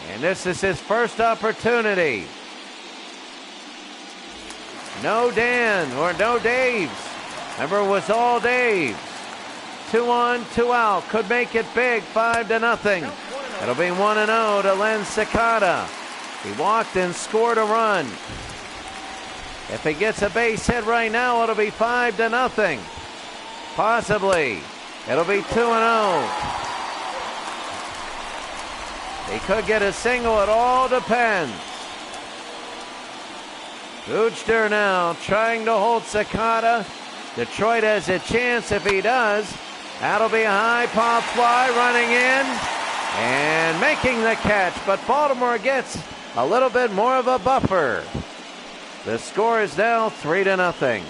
And this is his first opportunity. No Dan, or no Daves. Remember, it was all Daves. 2 on, 2 out. Could make it big, 5-0. It'll be 1-0 to Len Cicada. He walked and scored a run. If he gets a base hit right now, it'll be 5-0. Possibly. It'll be 2-0. He could get a single. It all depends. Ujder now trying to hold Cicada. Detroit has a chance if he does. That'll be a high pop fly running in and making the catch. But Baltimore gets a little bit more of a buffer. The score is now 3-0.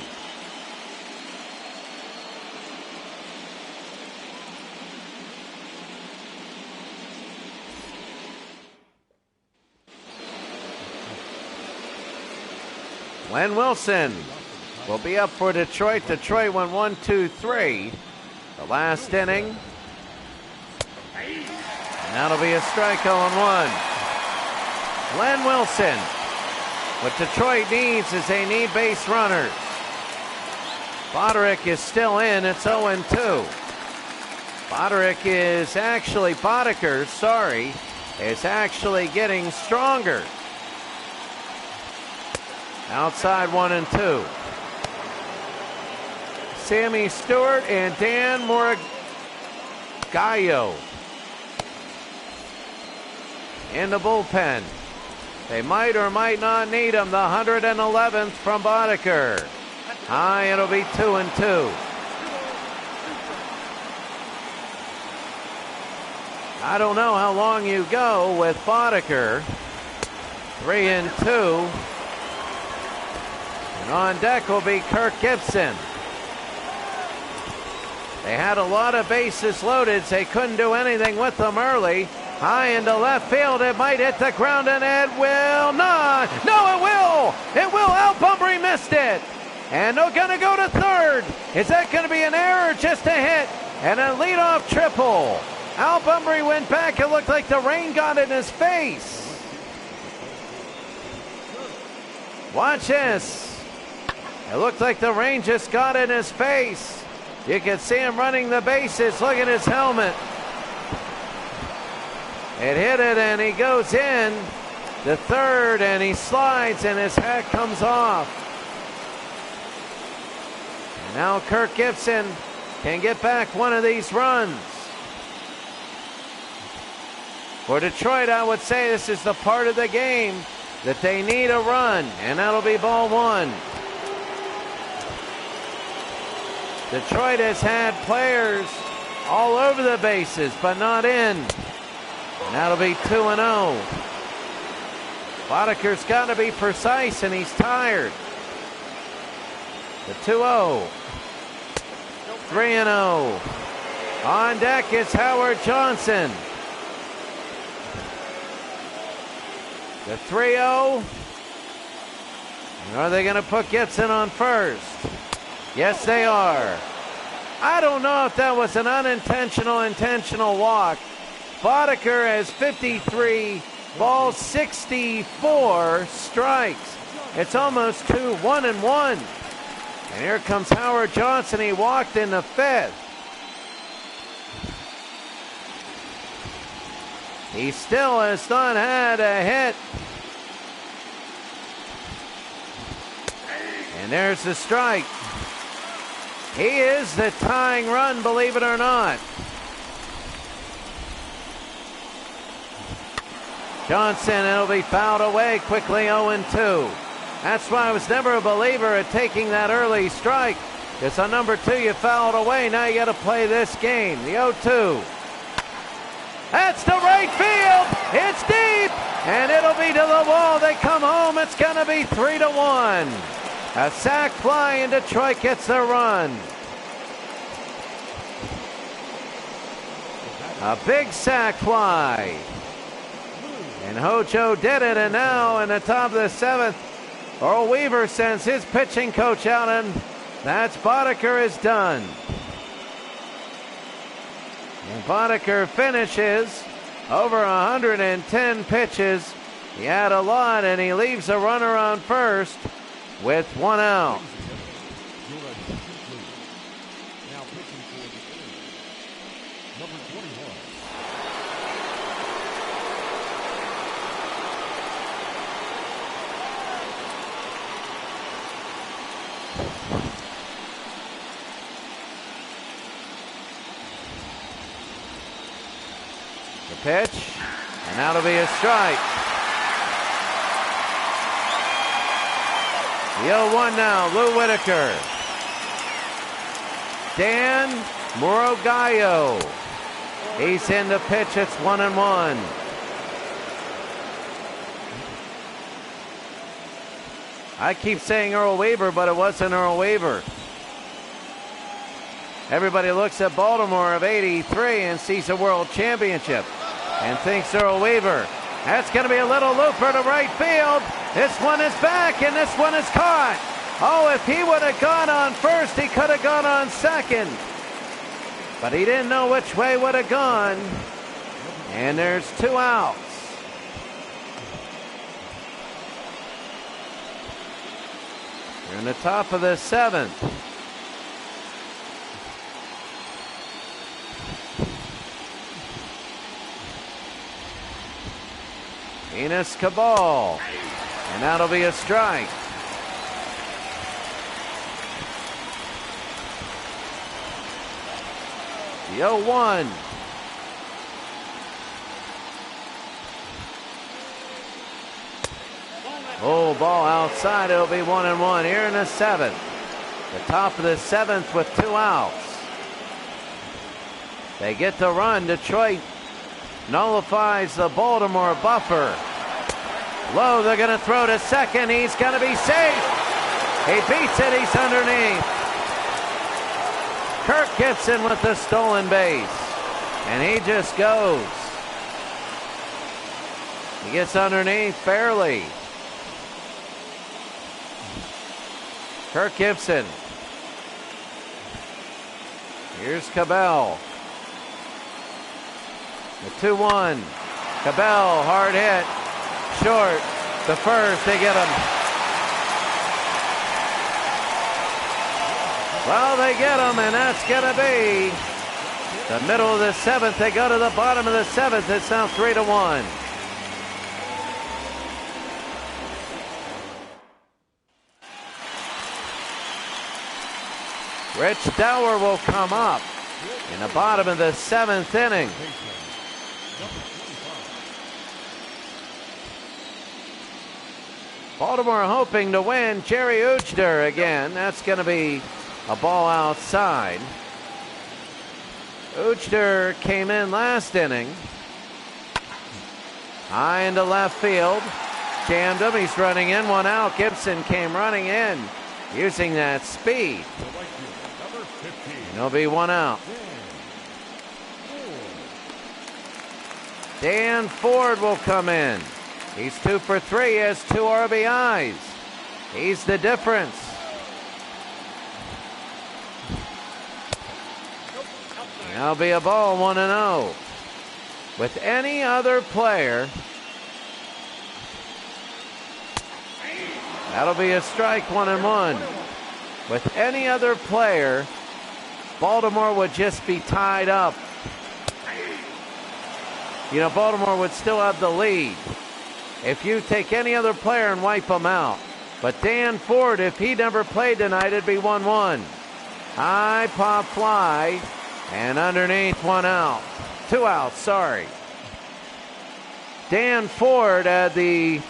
Glenn Wilson will be up for Detroit. Detroit went 1-2-3 the last inning. And that'll be a strike 0-1. Glenn Wilson. What Detroit needs is they need base runners. Boderick is still in. It's 0-2. Boderick is actually, Boddicker, sorry, is actually getting stronger. Outside 1-2. Sammy Stewart and Dan Morigallo in the bullpen. They might or might not need him. The 111th from Boddicker. High, it'll be 2-2. I don't know how long you go with Boddicker. 3-2. And on deck will be Kirk Gibson. They had a lot of bases loaded. They couldn't do anything with them early. High into left field. It might hit the ground, and it will not. No, it will. It will. Al Bumbry missed it. And they're going to go to third. Is that going to be an error or just a hit? And a leadoff triple. Al Bumbry went back. It looked like the rain got in his face. Watch this. It looked like the rain just got in his face. You can see him running the bases. Look at his helmet. It hit it, and he goes in the third, and he slides, and his hat comes off. And now Kirk Gibson can get back one of these runs. For Detroit, I would say this is the part of the game that they need a run, and that'll be ball 1. Detroit has had players all over the bases, but not in. And that'll be 2-0. Boddicker's got to be precise, and he's tired. The 2-0. 3-0. On deck is Howard Johnson. The 3-0. Are they going to put Gibson on first? Yes, they are. I don't know if that was an unintentional, intentional walk. Boddicker has 53 balls, 64 strikes. It's almost 1-1. And here comes Howard Johnson. He walked in the 5th. He still has not had a hit. And there's the strike. He is the tying run, believe it or not. Johnson, it'll be fouled away quickly, 0-2. That's why I was never a believer at taking that early strike. It's on number 2, you fouled away. Now you got to play this game. The 0-2. That's to right field. It's deep, and it'll be to the wall. They come home. It's going to be 3-1. A sac fly, and Detroit gets the run. A big sac fly. And Hojo did it, and now in the top of the 7th, Earl Weaver sends his pitching coach out, and that's Boddicker is done. And Boddicker finishes over 110 pitches. He had a lot, and he leaves a runner on first with 1 out. The pitch, and that'll be a strike. The 0-1 now, Lou Whitaker. Dan Murogallo. He's in the pitch, it's 1-1. I keep saying Earl Weaver, but it wasn't Earl Weaver. Everybody looks at Baltimore of '83 and sees a world championship and thinks Earl Weaver. That's going to be a little looper to right field. This one is back, and this one is caught. Oh, if he would have gone on first, he could have gone on second. But he didn't know which way would have gone. And there's 2 outs. We're in the top of the 7th. Enos Cabal, and that'll be a strike. The 0-1. Oh, ball outside. It'll be 1-1 here in the 7th. The top of the 7th with 2 outs. They get the run. Detroit nullifies the Baltimore buffer. Low, they're going to throw to second. He's going to be safe. He beats it. He's underneath. Kirk Gibson with the stolen base. And he just goes. He gets underneath barely. Kirk Gibson. Here's Cabell. The 2-1. Cabell, hard hit. Short. The first, they get him. Well, they get him, and that's going to be the middle of the 7th. They go to the bottom of the 7th. It's now 3-1. Rich Dower will come up in the bottom of the 7th inning. Baltimore hoping to win. Jerry Uchter again. That's going to be a ball outside. Uchter came in last inning. High into left field. Jammed him. He's running in. 1 out. Gibson came running in using that speed. And it'll be 1 out. Dan Ford will come in. He's 2 for 3. He has 2 RBIs. He's the difference. That'll be a ball, 1-0. With any other player, that'll be a strike, 1-1. With any other player, Baltimore would just be tied up. You know, Baltimore would still have the lead if you take any other player and wipe them out. But Dan Ford, if he never played tonight, it'd be 1-1. High pop fly, and underneath, 1 out. 2 outs, sorry. Dan Ford had the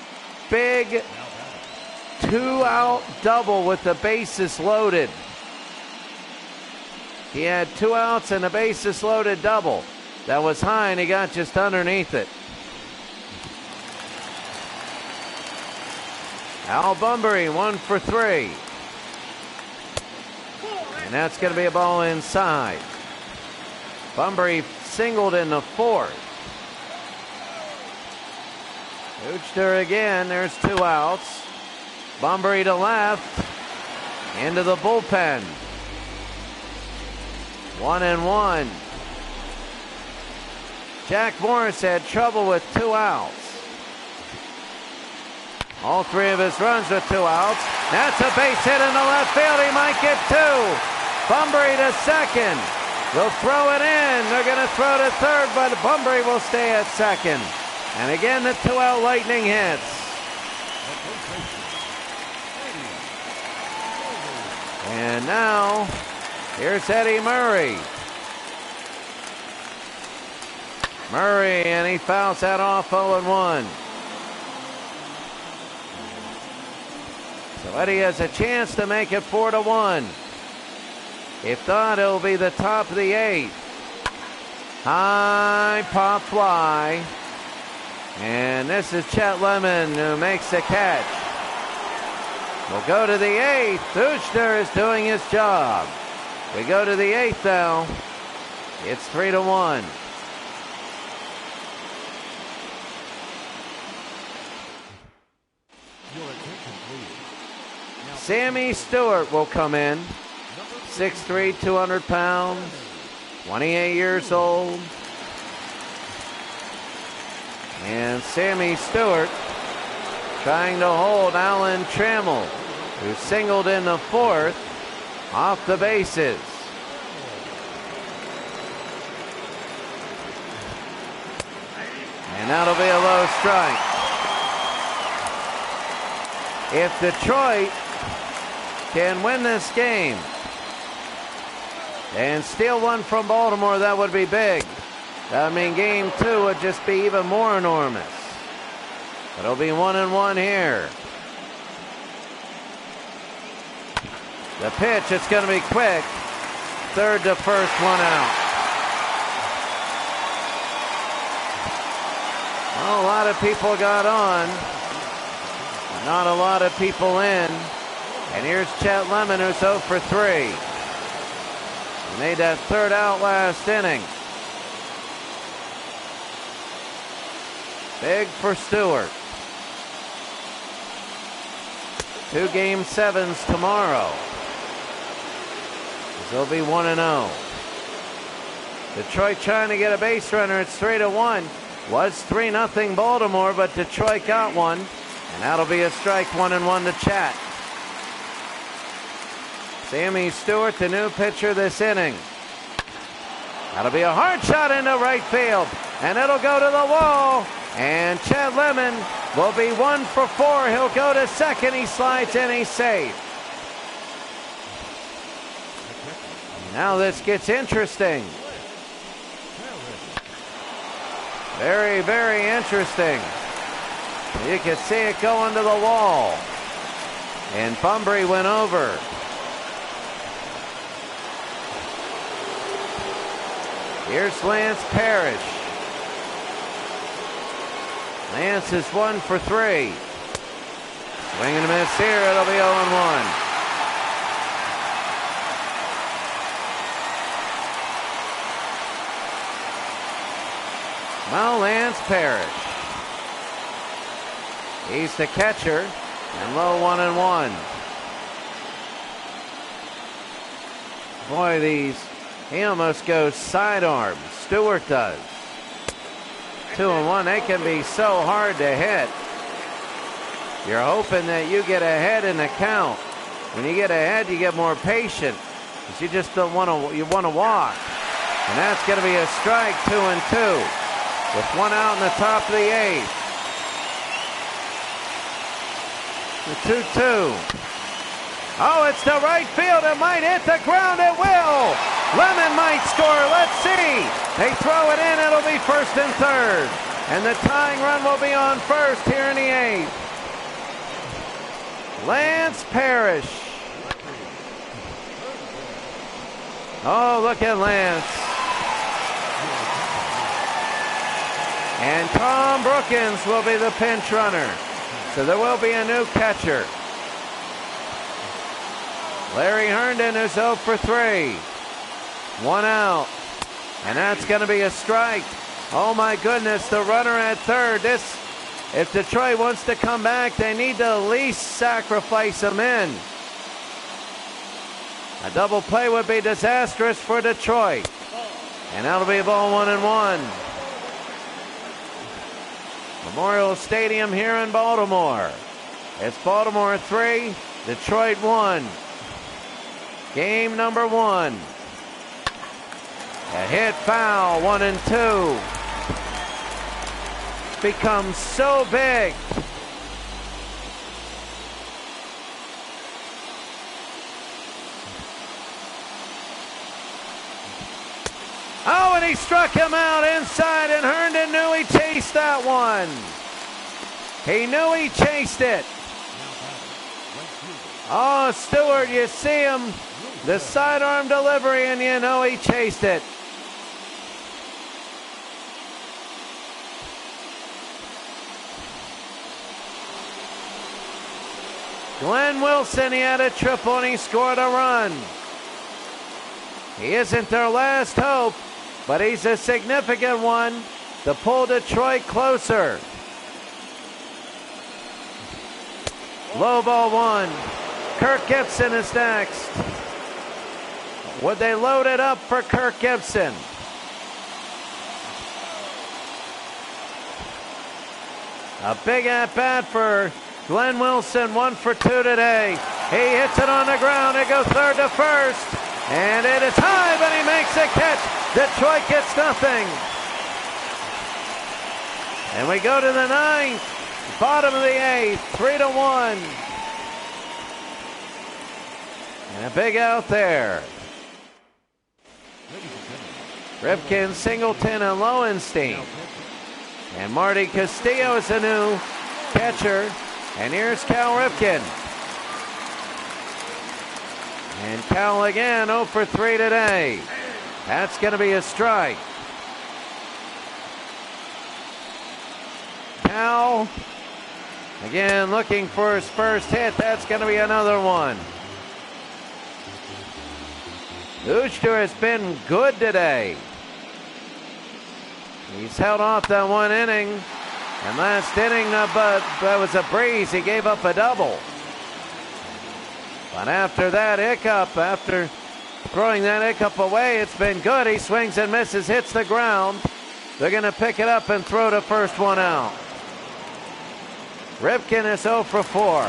big 2-out double with the bases loaded. He had 2 outs and a bases loaded double. That was high, and he got just underneath it. Al Bunbury, 1 for 3. And that's going to be a ball inside. Bunbury singled in the 4th. Uchter again, there's 2 outs. Bunbury to left. Into the bullpen. 1-1. Jack Morris had trouble with 2 outs. All 3 of his runs with 2 outs. That's a base hit in the left field. He might get 2. Bunbury to second. They'll throw it in. They're going to throw to third, but Bunbury will stay at second. And again, the 2-out Lightning hits. And now, here's Eddie Murray. Murray, and he fouls that off 0-1. So Eddie has a chance to make it 4-1. If not, it'll be the top of the 8th. High pop fly. And this is Chet Lemon who makes the catch. We'll go to the 8th. Duchner is doing his job. We go to the 8th now. It's 3-1. Sammy Stewart will come in. 6'3", 200 pounds, 28 years old. And Sammy Stewart trying to hold Alan Trammell, who singled in the 4th, off the bases. And that'll be a low strike. If Detroit can win this game and steal one from Baltimore, that would be big. That would mean game 2 would just be even more enormous. But it'll be 1-1 here. The pitch, it's going to be quick. Third to first, 1 out. Well, a lot of people got on. Not a lot of people in. And here's Chet Lemon, who's 0 for 3. He made that 3rd out last inning. Big for Stewart. 2 game 7s tomorrow. They'll be 1-0. Detroit trying to get a base runner. It's 3-1. Was 3-0 Baltimore, but Detroit got one. And that'll be a strike. 1-1 to Chat. Sammy Stewart, the new pitcher this inning. That'll be a hard shot into right field. And it'll go to the wall. And Chet Lemon will be 1 for 4. He'll go to second. He slides in. He's safe. Now this gets interesting. Very, very interesting. You can see it going to the wall. And Bunbury went over. Here's Lance Parrish. Lance is 1 for 3. Swing and a miss here. It'll be 0-1. Well, Lance Parrish. He's the catcher. And low 1-1. Boy, he almost goes sidearm. Stewart does. 2-1. They can be so hard to hit. You're hoping that you get ahead in the count. When you get ahead, you get more patient. Because you just don't want to. You want to walk. And that's going to be a strike. 2-2. With 1 out in the top of the 8th. The 2-2. Oh, it's to right field. It might hit the ground. It will. Lemon might score. Let's see. They throw it in. It'll be first and third. And the tying run will be on first here in the 8th. Lance Parrish. Oh, look at Lance. And Tom Brookins will be the pinch runner. So there will be a new catcher. Larry Herndon is 0 for 3. 1 out. And that's going to be a strike. Oh my goodness, the runner at third. This If Detroit wants to come back, they need to at least sacrifice a men. A double play would be disastrous for Detroit. And that'll be a ball 1-1. Memorial Stadium here in Baltimore. It's Baltimore 3, Detroit 1. Game number 1. A hit foul, 1-2. Becomes so big. Oh, and he struck him out inside, and Herndon knew he chased that one. He knew he chased it. Oh, Stewart, you see him, the sidearm delivery, and you know he chased it. Glenn Wilson, he had a triple and he scored a run. He isn't their last hope, but he's a significant one to pull Detroit closer. Low ball 1. Kirk Gibson is next. Would they load it up for Kirk Gibson? A big at-bat for Glenn Wilson, 1 for 2 today. He hits it on the ground. It goes third to first. And it is high, but he makes a catch. Detroit gets nothing. And we go to the 9th, bottom of the 8th, 3-1. And a big out there. Ripken, Singleton, and Lowenstein. And Marty Castillo is the new catcher. And here's Cal Ripken. And Cal again, 0 for 3 today. That's going to be a strike. Cal, again, looking for his first hit. That's going to be another one. Uchter has been good today. He's held off that 1 inning. And last inning, but that was a breeze. He gave up a double. But after that hiccup, after throwing that hiccup away, it's been good. He swings and misses, hits the ground. They're going to pick it up and throw the first one out. Ripken is 0 for 4.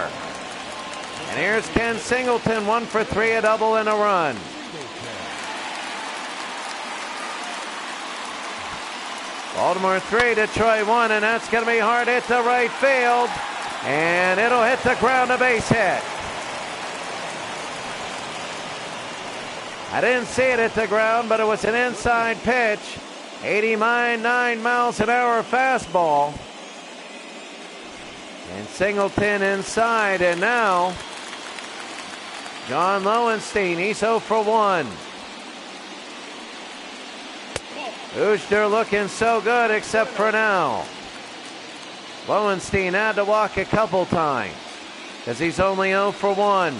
And here's Ken Singleton, 1 for 3, a double and a run. Baltimore 3, Detroit 1, and that's going to be hard hit to right field. And it'll hit the ground, a base hit. I didn't see it hit the ground, but it was an inside pitch. 89 miles an hour fastball. And Singleton inside, and now John Lowenstein, he's 0 for 1. Uchter looking so good except for now. Lowenstein had to walk a couple times because he's only 0 for 1.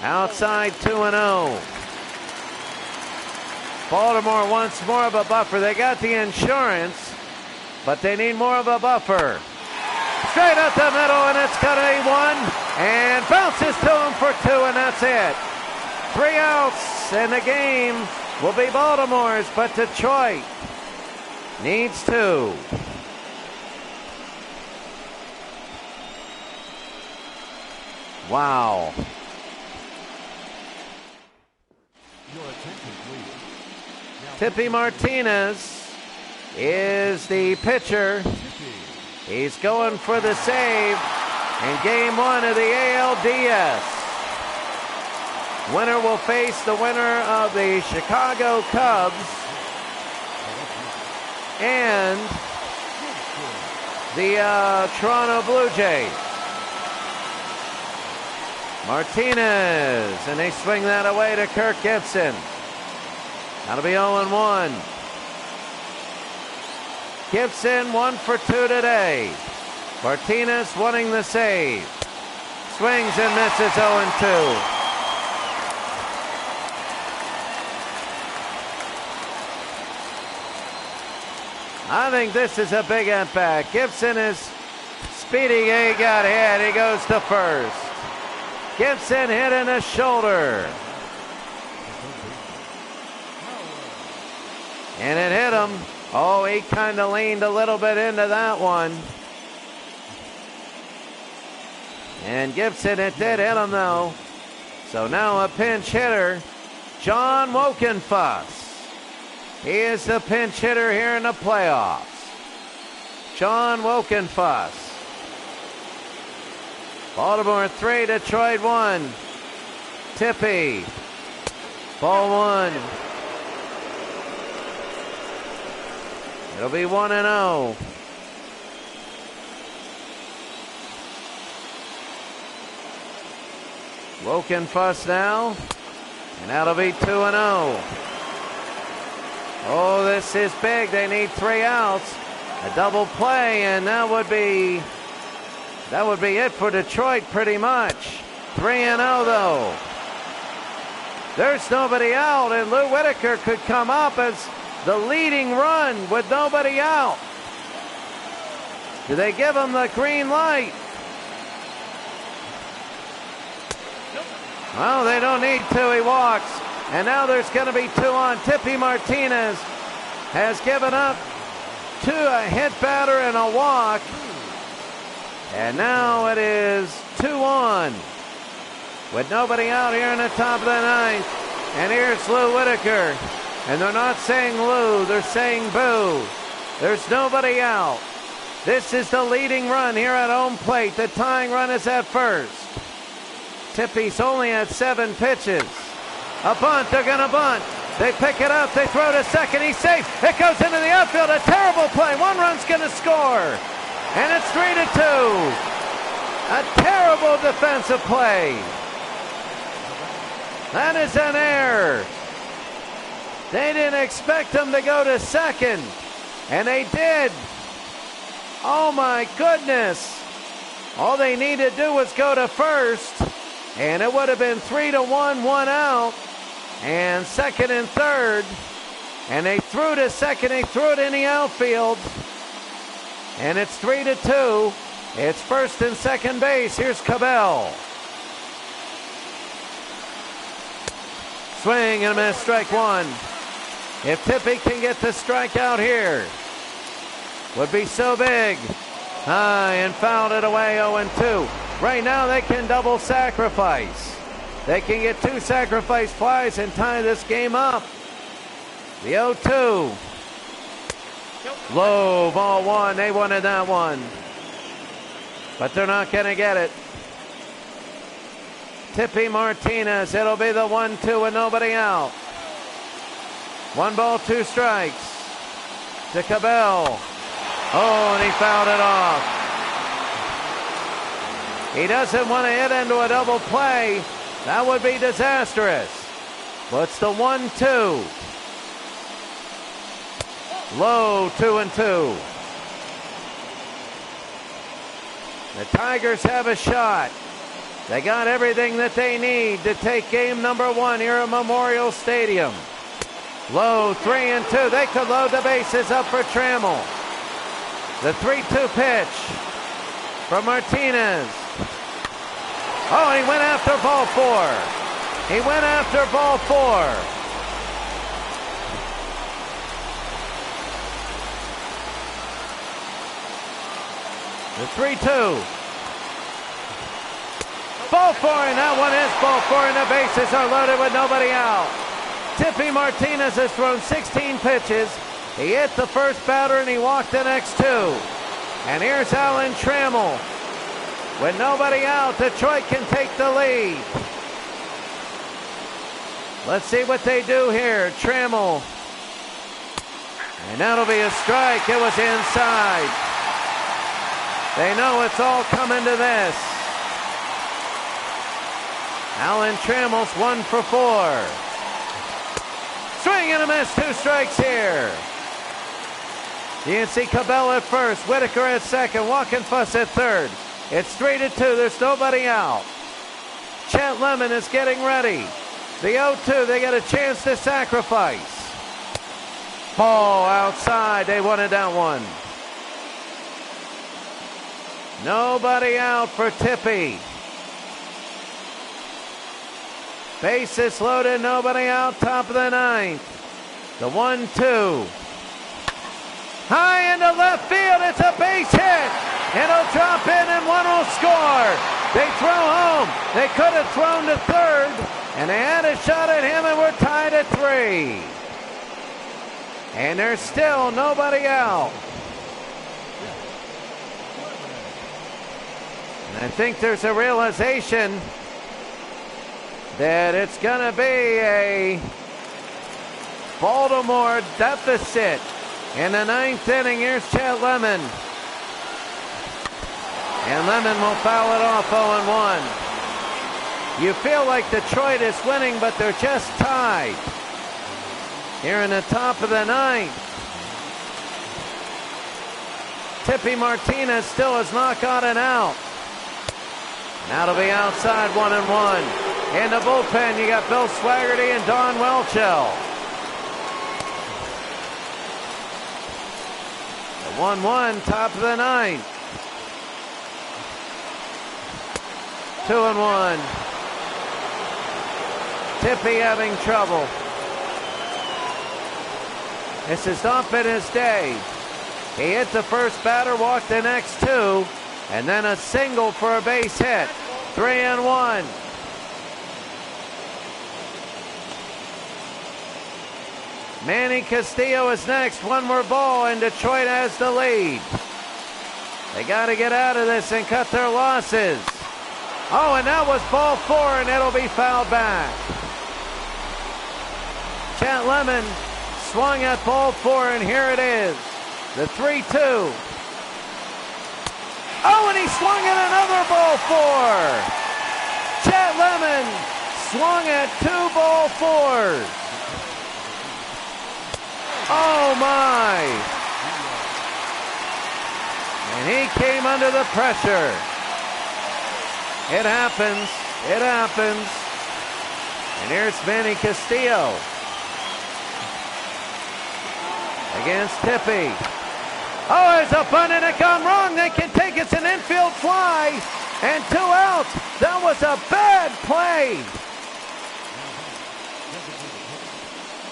Outside 2-0. Baltimore wants more of a buffer. They got the insurance, but they need more of a buffer. Straight up the middle, and it's got a 1, and bounces to him for 2, and that's it. 3 outs, and the game will be Baltimore's, but Detroit needs 2. Wow. Tippy Martinez is the pitcher. He's going for the save in game 1 of the ALDS. Winner will face the winner of the Chicago Cubs and the Toronto Blue Jays. Martinez, and they swing that away to Kirk Gibson. That'll be 0-1. Gibson 1 for 2 today. Martinez wanting the save. Swings and misses 0-2. I think this is a big at-bat. Gibson is speedy. He got hit. He goes to first. Gibson hit in the shoulder. And it hit him. Oh, he kind of leaned a little bit into that one. And Gibson, it did hit him though. So now a pinch hitter, John Wokenfuss. He is the pinch hitter here in the playoffs. John Wokenfuss. Baltimore 3, Detroit 1. Tippy. Ball 1. It'll be 1-0. Wokenfuss now. And that'll be 2-0. Oh, this is big. They need 3 outs. A double play, and that would be it for Detroit pretty much. 3-0 though. There's nobody out, and Lou Whitaker could come up as the leading run with nobody out. Do they give him the green light? Well, they don't need to. He walks. And now there's going to be 2 on. Tippy Martinez has given up 2, a hit batter and a walk. And now it is 2 on. With nobody out here in the top of the 9th. And here's Lou Whitaker. And they're not saying Lou, they're saying boo. There's nobody out. This is the leading run here at home plate. The tying run is at first. Tippy's only at 7 pitches. A bunt, they're going to bunt. They pick it up, they throw to second, he's safe. It goes into the outfield, a terrible play. 1 run's going to score. And it's 3-2. A terrible defensive play. That is an error. They didn't expect him to go to second. And they did. Oh my goodness. All they needed to do was go to first. And it would have been 3-1, 1 out. And second and third. And they threw to second. They threw it in the outfield. And it's 3-2. It's first and second base. Here's Cabell. Swing and a miss, strike 1. If Tippy can get the strikeout here, would be so big. High and fouled it away, 0-2. Right now they can double sacrifice. They can get 2 sacrifice flies and tie this game up. The 0-2. Low, ball 1. They wanted that one. But they're not going to get it. Tippy Martinez. It'll be the 1-2 with nobody out. 1 ball, 2 strikes. To Cabell. Oh, and he fouled it off. He doesn't want to hit into a double play. That would be disastrous. But it's the 1-2. Low, 2-2. The Tigers have a shot. They got everything that they need to take game number 1 here at Memorial Stadium. Low, 3-2. They could load the bases up for Trammell. The 3-2 pitch from Martinez. Oh, he went after ball 4. He went after ball 4. The 3-2. Ball 4, and that one is ball 4, and the bases are loaded with nobody out. Tippy Martinez has thrown 16 pitches. He hit the first batter and he walked the next 2. And here's Alan Trammell. With nobody out, Detroit can take the lead. Let's see what they do here. Trammell. And that'll be a strike. It was inside. They know it's all coming to this. Alan Trammell's 1 for 4. Swing and a miss, 2 strikes here. You can see Cabell at first, Whitaker at second, Wokenfuss at third. It's 3-2, there's nobody out. Chet Lemon is getting ready. The 0-2, they get a chance to sacrifice. Ball outside. They wanted that one. Nobody out for Tippy. Bases loaded, nobody out, top of the ninth. The 1-2. High into left field, it's a base hit. It'll drop in and one will score. They throw home. They could have thrown to third, and they had a shot at him and we're tied at 3. And there's still nobody out. And I think there's a realization that it's going to be a Baltimore deficit in the 9th inning. Here's Chet Lemon. And Lemon will foul it off 0-1. You feel like Detroit is winning, but they're just tied. Here in the top of the 9th. Tippy Martinez still has not gotten out. That'll be outside 1-1. In the bullpen, you got Bill Swaggerty and Don Welchel. The 1-1, top of the 9th. 2-1. Tippy having trouble. This has not been his day. He hit the first batter, walked the next 2, and then a single for a base hit. 3-1. Manny Castillo is next. One more ball, and Detroit has the lead. They got to get out of this and cut their losses. Oh, and that was ball 4, and it'll be fouled back. Chet Lemon swung at ball 4, and here it is. The 3-2. Oh, and he swung at another ball 4. Chet Lemon swung at 2 ball 4s. Oh my! And he came under the pressure. It happens. It happens. And here's Manny Castillo against Tippy. Oh, there's a bunt and it gone wrong. They can take it. It's an infield fly and 2 outs. That was a bad play.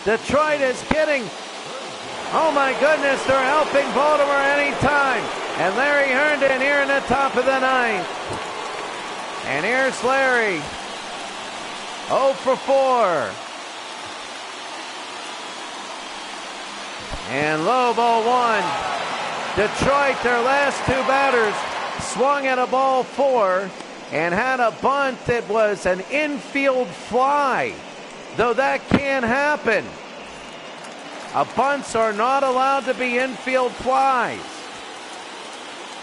Detroit is getting. Oh my goodness, they're helping Baltimore anytime. And Larry Herndon here in the top of the 9th. And here's Larry. 0 for 4. And low ball 1. Detroit, their last 2 batters, swung at a ball 4 and had a bunt that was an infield fly. Though that can happen. Bunts are not allowed to be infield flies.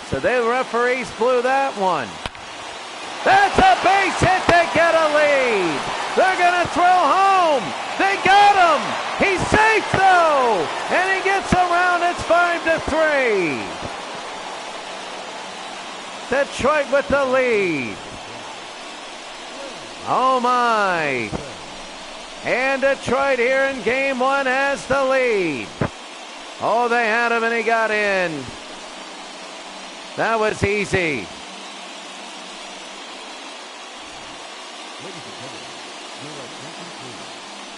So the referees blew that one. That's a base hit. They get a lead. They're going to throw home. They got him. He's safe though. And he gets around. It's 5-3. Detroit with the lead. Oh my. And Detroit here in game 1 has the lead. Oh, they had him and he got in. That was easy.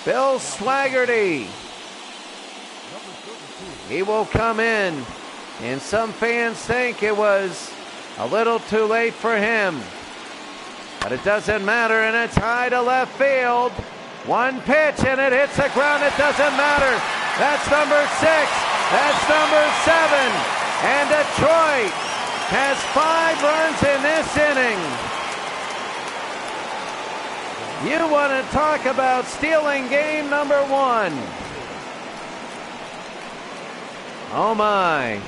Bill Swaggerty. He will come in. And some fans think it was a little too late for him. But it doesn't matter, and it's high to left field. One pitch and it hits the ground. It doesn't matter. That's number 6. That's number 7. And Detroit has 5 runs in this inning. You want to talk about stealing game number 1. Oh my.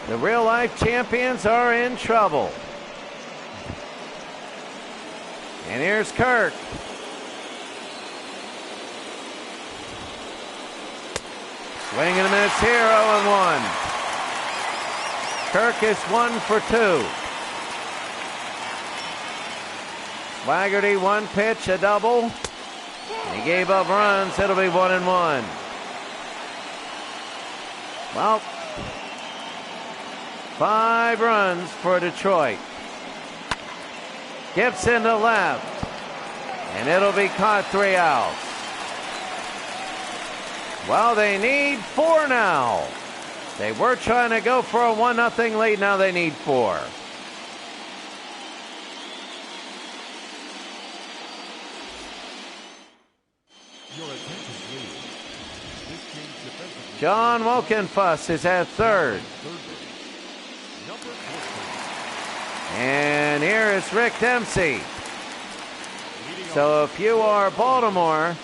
The real life champions are in trouble. And here's Kirk. Swing and a miss here, 0-1. Kirk is 1 for 2. Swaggerty, 1 pitch, a double. He gave up runs. It'll be 1-1. Well, 5 runs for Detroit. Gibson to left, and it'll be caught, 3 outs. Well, they need 4 now. They were trying to go for a 1-0 lead. Now they need 4. John Wokenfuss is at third. And here is Rick Dempsey. So if you are Baltimore,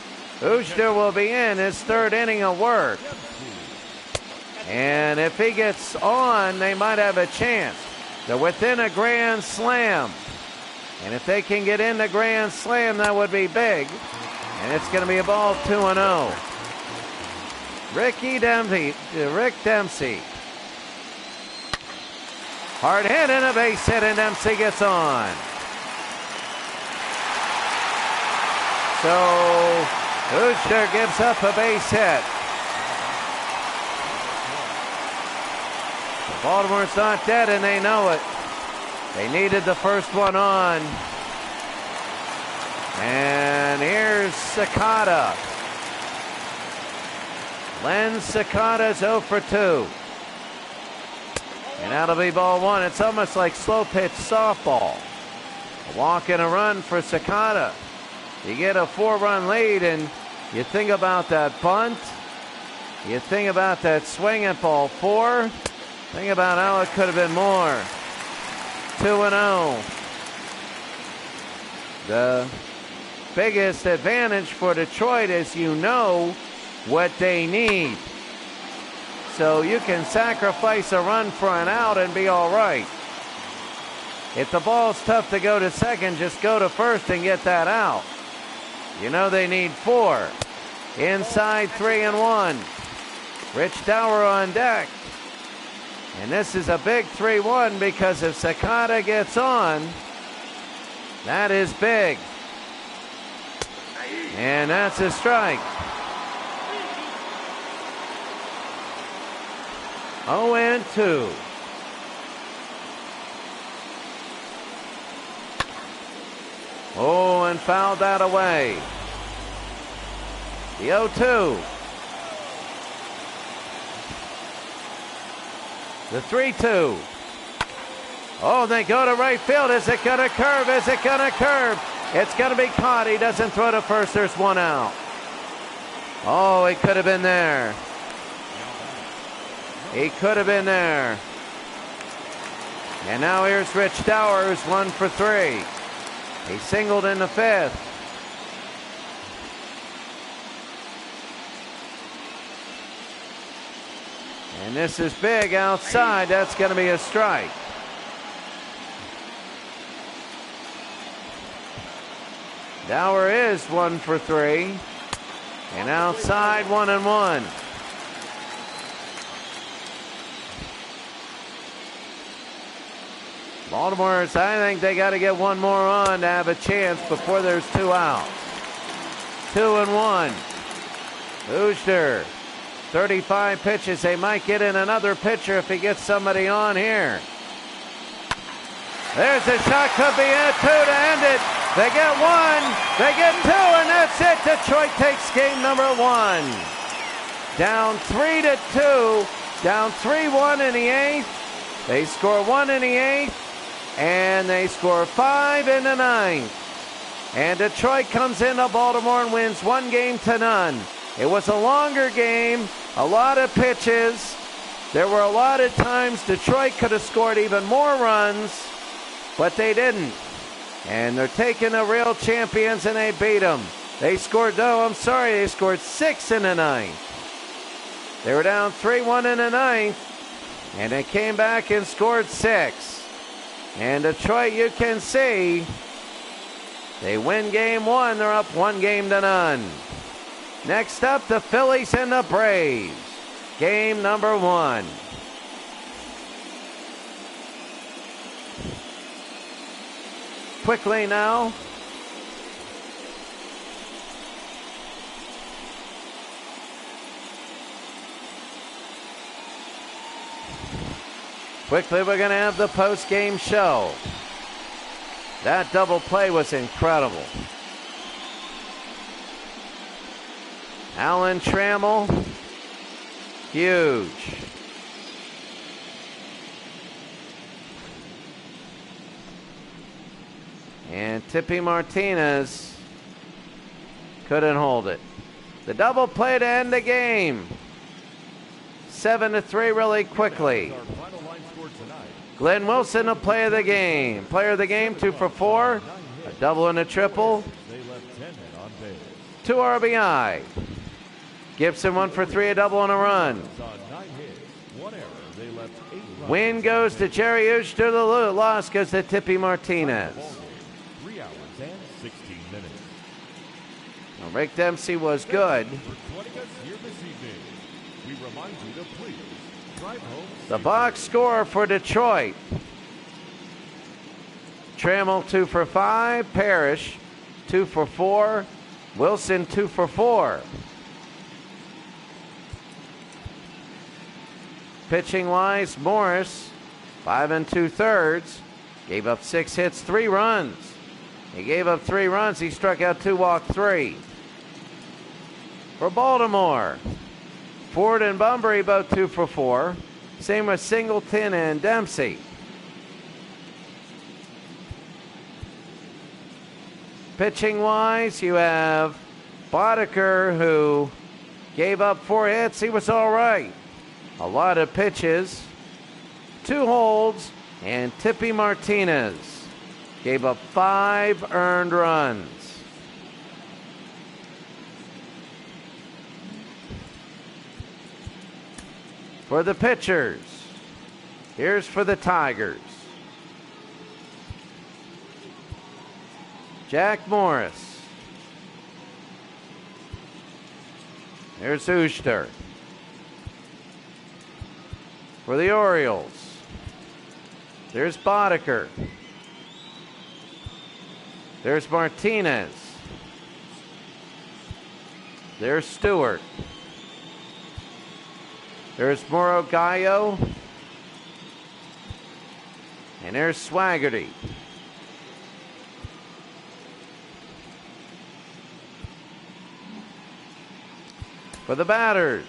Uchter will be in his 3rd inning of work. And if he gets on, they might have a chance. They're within a grand slam. And if they can get in the grand slam, that would be big. And it's going to be a ball 2-0. Rick Dempsey. Hard hit and a base hit, and Dempsey gets on. So Uchter gives up a base hit. Baltimore's not dead, and they know it. They needed the first one on. And here's Sakata. Len Sakata's 0 for 2. And that'll be ball 1. It's almost like slow pitch softball. A walk and a run for Sakata. You get a 4-run lead, and you think about that bunt. You think about that swing at ball 4. Think about how it could have been more. 2-0. The biggest advantage for Detroit is you know what they need. So you can sacrifice a run for an out and be all right. If the ball's tough to go to second, just go to first and get that out. You know they need 4. Inside 3-1. Rich Dower on deck. And this is a big 3-1 because if Sakata gets on, that is big. And that's a strike. 0-2. Oh, and fouled that away. The 0-2. The 3-2. Oh, they go to right field. Is it going to curve? Is it going to curve? It's going to be caught. He doesn't throw to first. There's 1 out. Oh, he could have been there. He could have been there. And now here's Rich Dower, who's 1 for 3. He singled in the 5th. And this is big outside. That's going to be a strike. Dower is 1 for 3. And outside 1-1. Baltimore's, I think they got to get 1 more on to have a chance before there's 2 outs. 2-1. Uchter, 35 pitches. They might get in another pitcher if he gets somebody on here. There's a shot, could be it, 2 to end it. They get 1, they get 2, and that's it. Detroit takes game number 1. Down 3-2, down 3-1 in the 8th. They score 1 in the 8th. And they score 5 in the 9th. And Detroit comes into Baltimore and wins 1-0. It was a longer game, a lot of pitches. There were a lot of times Detroit could have scored even more runs, but they didn't. And they're taking the real champions and they beat them. They scored 6 in the 9th. They were down 3-1 in the 9th, and they came back and scored 6. And Detroit, you can see, they win game 1. They're up 1-0. Next up, the Phillies and the Braves. Game number 1. Quickly now. Quickly, we're going to have the post-game show. That double play was incredible. Alan Trammell, huge. And Tippy Martinez couldn't hold it. The double play to end the game. 7-3 really quickly. Glenn Wilson, the play of the game. Player of the game, 2 for 4. A double and a triple. 2 RBI. Gibson 1 for 3, a double and a run. Win goes to Jerry Ush, to the loss goes to Tippy Martinez. 3 hours and 16 minutes. Well, Rick Dempsey was good. The box score for Detroit. Trammell 2 for 5. Parrish 2 for 4. Wilson 2 for 4. Pitching wise, Morris 5 2/3. Gave up 6 hits, 3 runs. He gave up 3 runs. He struck out 2, walked 3. For Baltimore, Ford and Bunbury both 2 for 4. Same with Singleton and Dempsey. Pitching wise, you have Boddicker, who gave up 4 hits. He was all right. A lot of pitches, 2 holds, and Tippy Martinez gave up 5 earned runs. For the pitchers, here's for the Tigers. Jack Morris. There's Uster. For the Orioles, there's Boddicker. There's Martinez. There's Stewart. There's Moro Gallo. And there's Swaggerty. For the batters,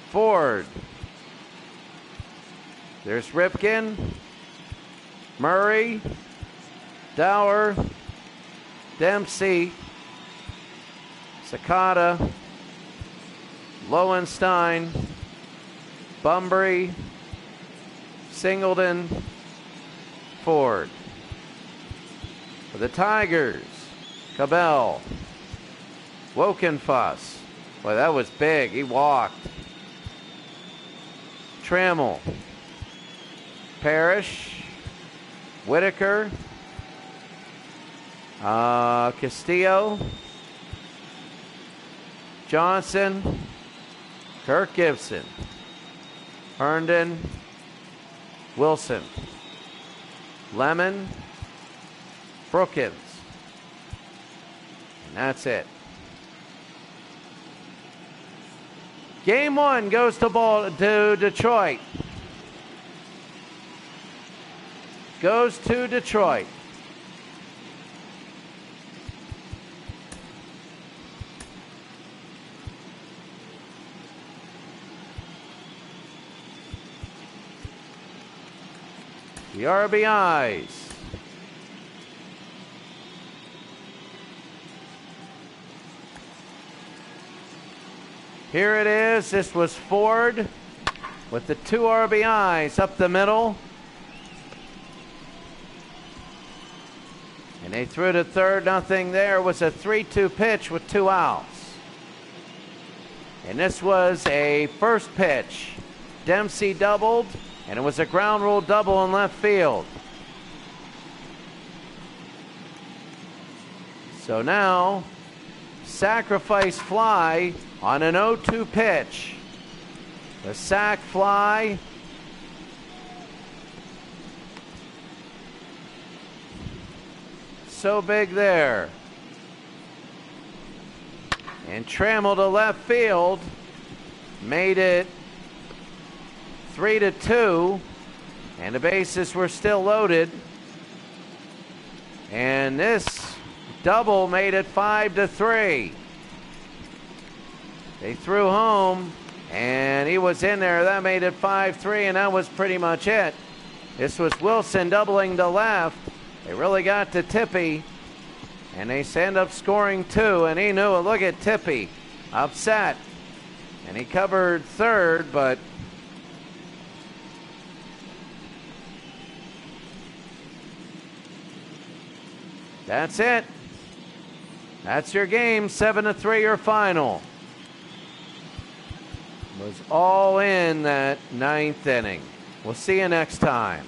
Ford. There's Ripken, Murray, Dower, Dempsey, Sakata, Lowenstein, Bunbury, Singleton, Ford. For the Tigers, Cabell, Wokenfuss. Boy, that was big. He walked. Trammell, Parrish, Whitaker, Castillo, Johnson, Kirk Gibson, Herndon, Wilson, Lemon, Brookins. And that's it. Game 1 goes to Detroit. Goes to Detroit. The RBIs. Here it is. This was Ford with the 2 RBIs up the middle. And they threw to third, nothing there. It was a 3-2 pitch with 2 outs. And this was a first pitch. Dempsey doubled, and it was a ground rule double in left field. So now, sacrifice fly on an 0-2 pitch. The sac fly. So big there. And Trammell to left field made it 3-2, and the bases were still loaded. And this double made it 5-3. They threw home, and he was in there. That made it 5-3, and that was pretty much it. This was Wilson doubling to left. They really got to Tippy, and they end up scoring 2, and he knew it. Look at Tippy, upset. And he covered third, but that's it. That's your game, 7-3 your final. It was all in that ninth inning. We'll see you next time.